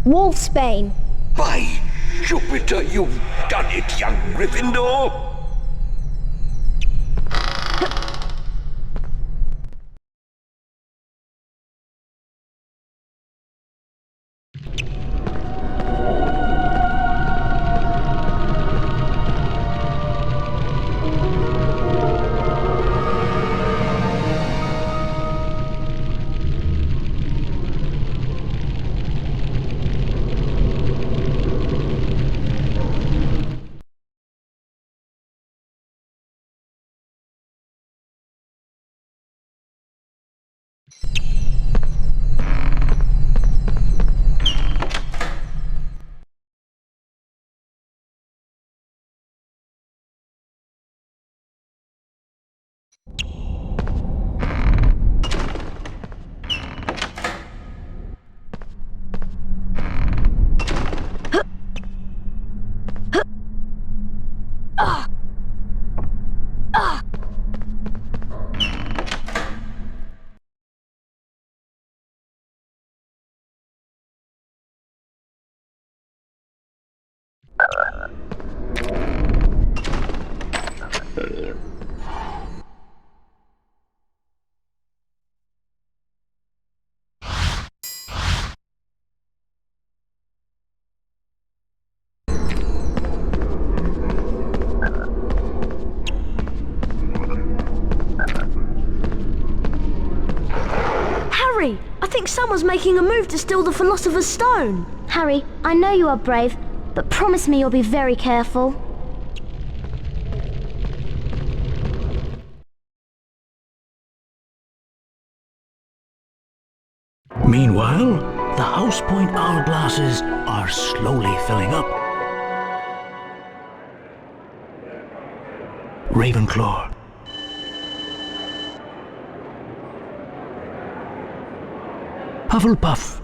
Wolfsbane. By Jupiter, you've done it, young Gryffindor! Harry, I think someone's making a move to steal the Philosopher's Stone. Harry, I know you are brave, but promise me you'll be very careful. Meanwhile, the House Point hourglasses are slowly filling up. Ravenclaw. Hufflepuff.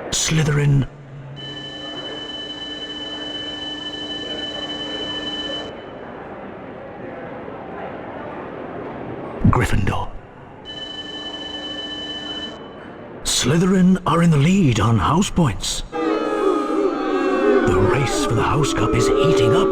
Slytherin. Gryffindor. Slytherin are in the lead on house points. The race for the House Cup is heating up.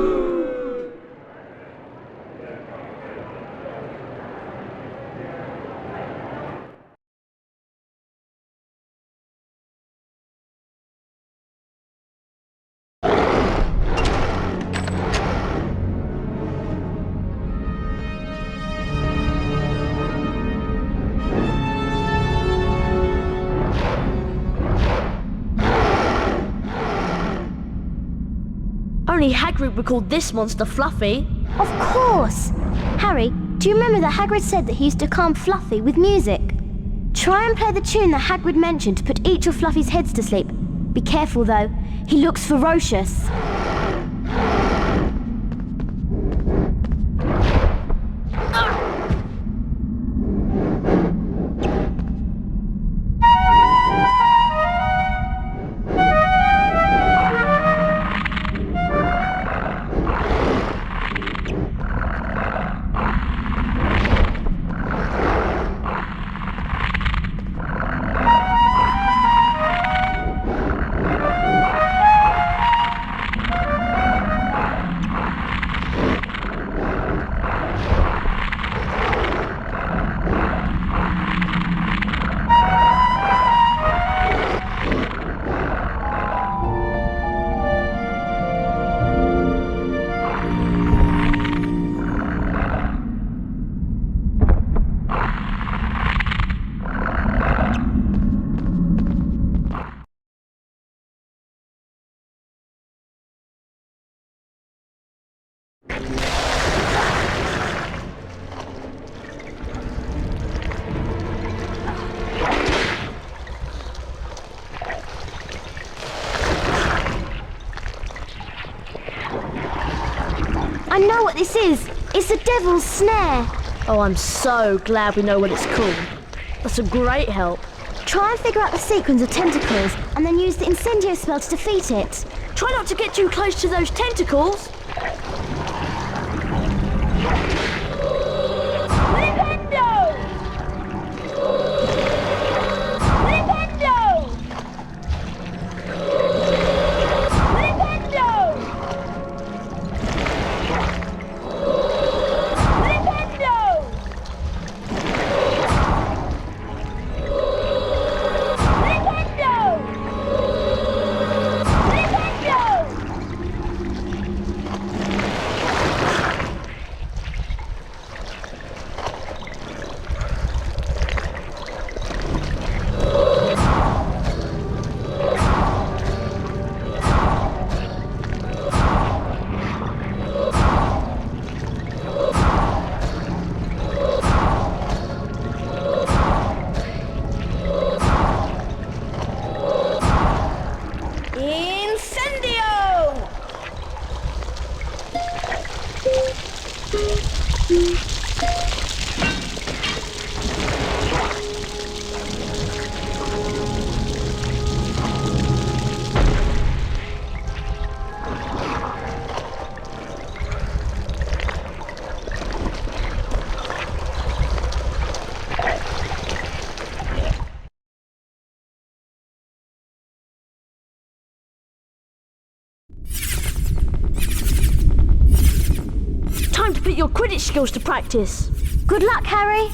Only Hagrid would call this monster Fluffy. Of course! Harry, do you remember that Hagrid said that he used to calm Fluffy with music? Try and play the tune that Hagrid mentioned to put each of Fluffy's heads to sleep. Be careful though, he looks ferocious. is. It's the devil's snare. Oh, I'm so glad we know what it's called. That's a great help. Try and figure out the sequence of tentacles and then use the incendio spell to defeat it. Try not to get too close to those tentacles. Time to put your Quidditch skills to practice. Good luck, Harry.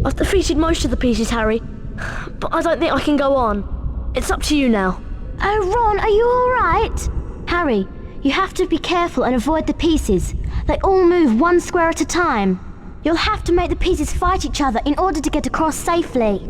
I've defeated most of the pieces, Harry. but I don't think I can go on. It's up to you now. Oh, Ron, are you all right? Harry, you have to be careful and avoid the pieces. They all move one square at a time. You'll have to make the pieces fight each other in order to get across safely.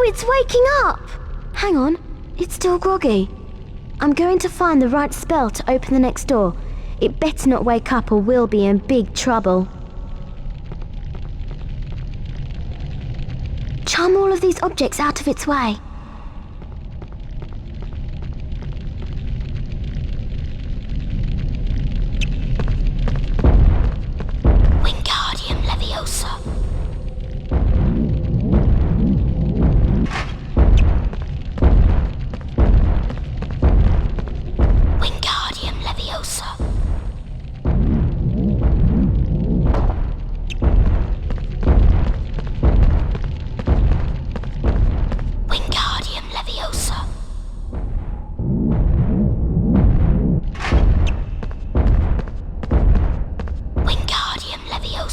It's waking up! Hang on, it's still groggy. I'm going to find the right spell to open the next door. It better not wake up or we'll be in big trouble. Charm all of these objects out of its way. Wingardium Leviosa. Wingardium Leviosa.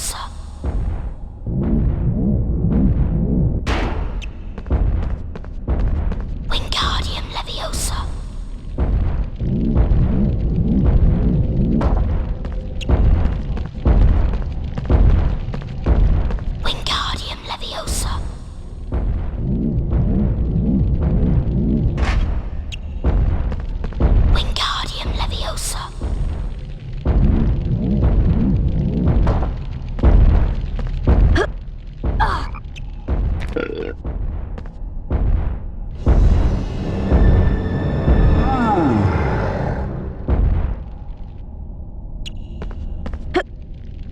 Leviosa. Wingardium Leviosa. Wingardium Leviosa. Wingardium Leviosa.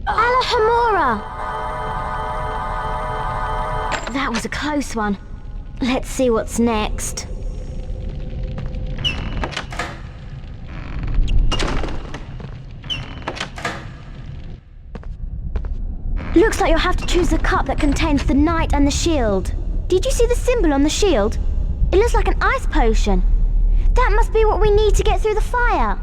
Alahomora! That was a close one. Let's see what's next. Looks like you'll have to choose the cup that contains the knight and the shield. Did you see the symbol on the shield? It looks like an ice potion. That must be what we need to get through the fire.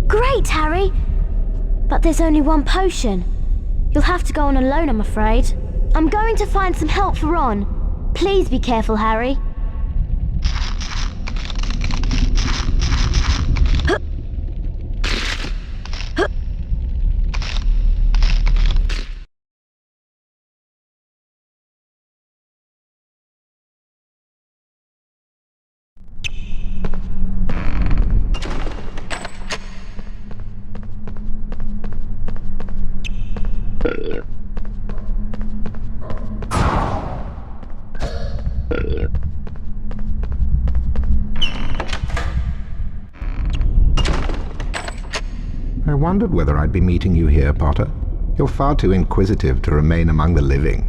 Great, Harry! But there's only one potion. You'll have to go on alone, I'm afraid. I'm going to find some help for Ron. Please be careful, Harry. I wondered whether I'd be meeting you here, Potter. You're far too inquisitive to remain among the living.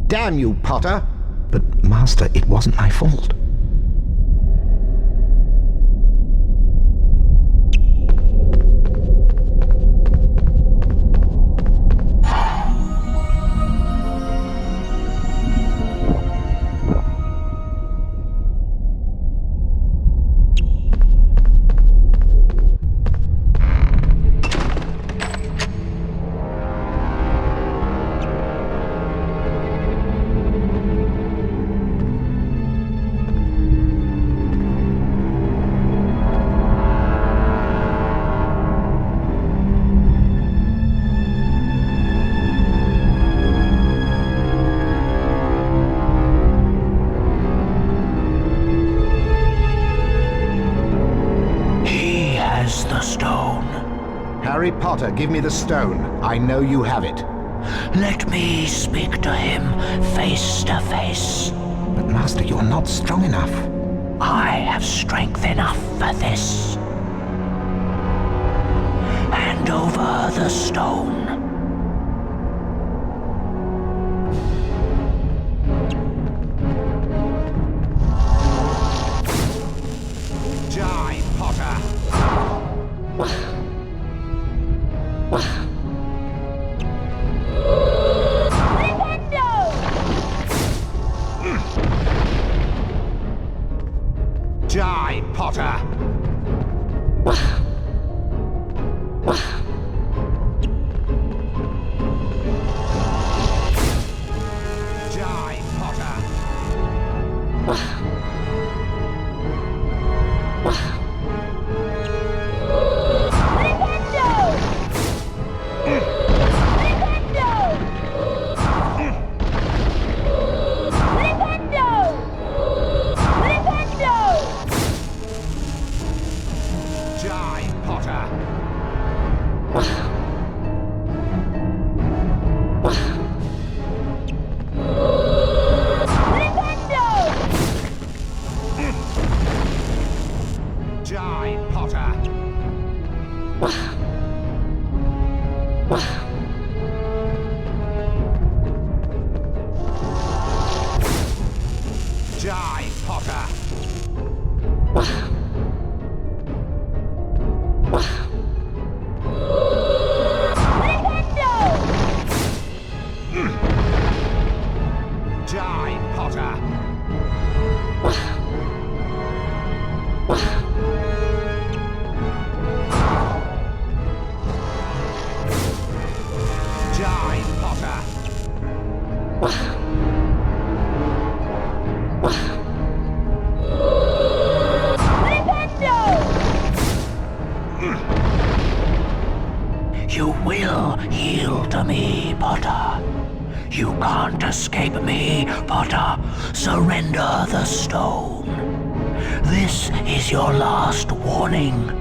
Damn you, Potter! But, Master, it wasn't my fault. Potter, give me the stone. I know you have it. Let me speak to him face to face. But Master, you are not strong enough. I have strength enough for this. Hand over the stone. Die, Potter! Die, Potter! Die, Potter! Die, Potter! Die, Potter! Die, Potter! Die, Potter! Die, Potter! You will yield to me, Potter. You can't escape me, Potter. Surrender the stone. This is your last warning.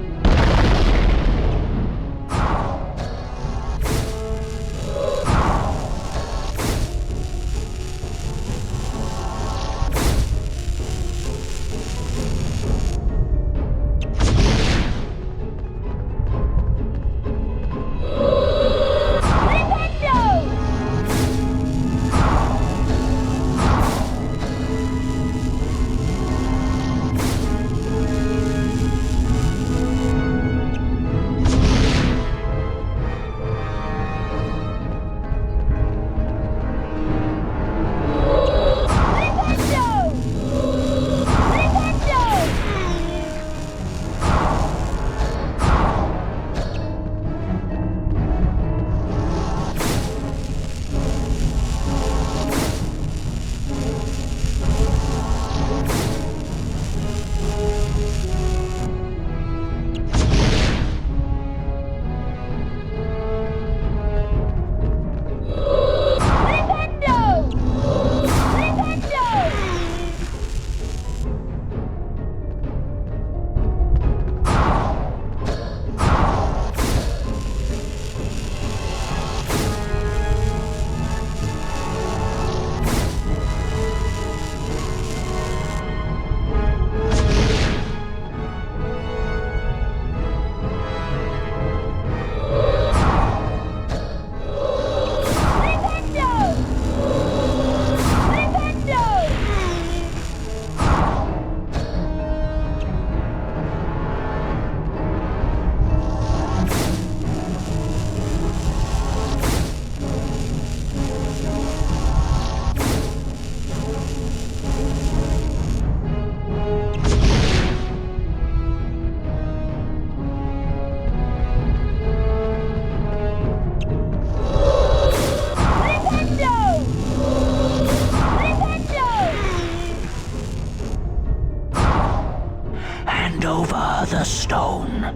over the stone.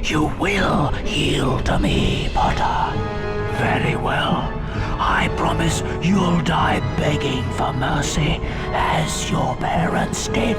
You will yield to me, Potter. Very well. I promise you'll die begging for mercy, as your parents did.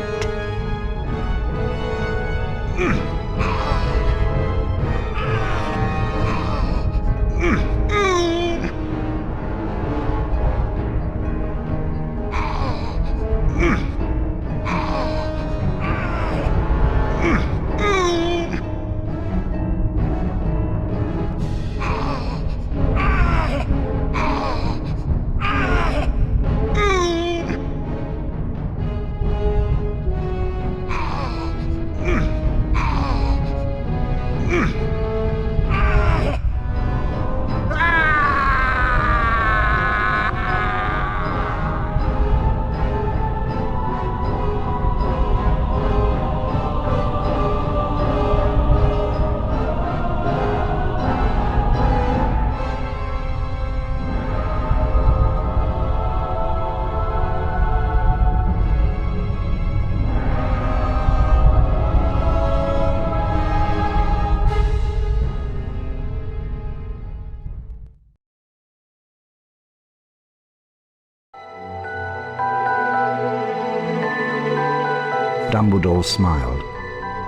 Dumbledore smiled.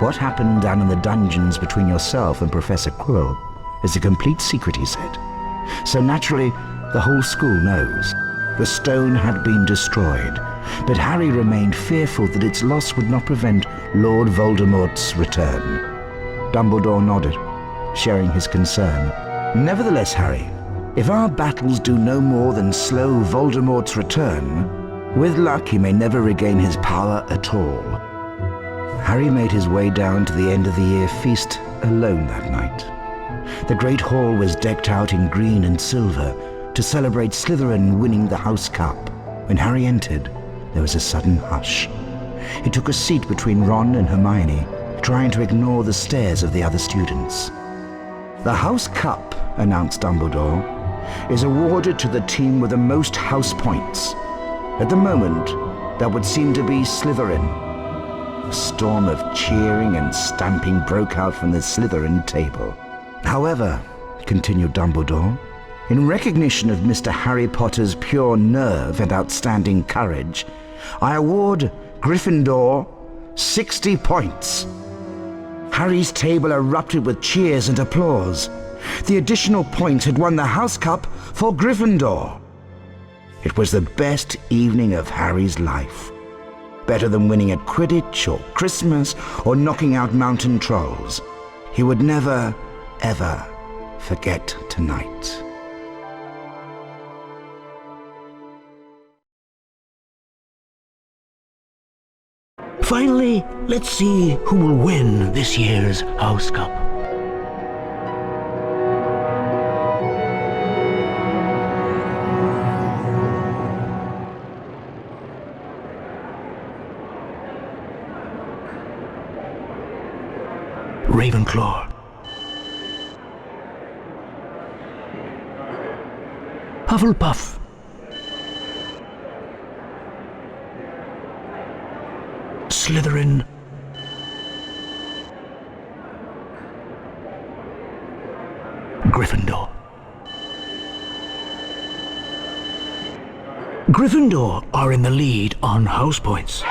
What happened down in the dungeons between yourself and Professor Quirrell is a complete secret, he said. So naturally, the whole school knows. The stone had been destroyed, but Harry remained fearful that its loss would not prevent Lord Voldemort's return. Dumbledore nodded, sharing his concern. Nevertheless, Harry, if our battles do no more than slow Voldemort's return, with luck he may never regain his power at all. Harry made his way down to the end of the year feast alone that night. The Great Hall was decked out in green and silver to celebrate Slytherin winning the House Cup. When Harry entered, there was a sudden hush. He took a seat between Ron and Hermione, trying to ignore the stares of the other students. The House Cup, announced Dumbledore, is awarded to the team with the most house points. At the moment, that would seem to be Slytherin. A storm of cheering and stamping broke out from the Slytherin table. However, continued Dumbledore, in recognition of Mr. Harry Potter's pure nerve and outstanding courage, I award Gryffindor 60 points. Harry's table erupted with cheers and applause. The additional points had won the House Cup for Gryffindor. It was the best evening of Harry's life. Better than winning at Quidditch or Christmas or knocking out mountain trolls. He would never, ever forget tonight. Finally, let's see who will win this year's House Cup. Ravenclaw. Hufflepuff. Slytherin. Gryffindor. Gryffindor are in the lead on house points.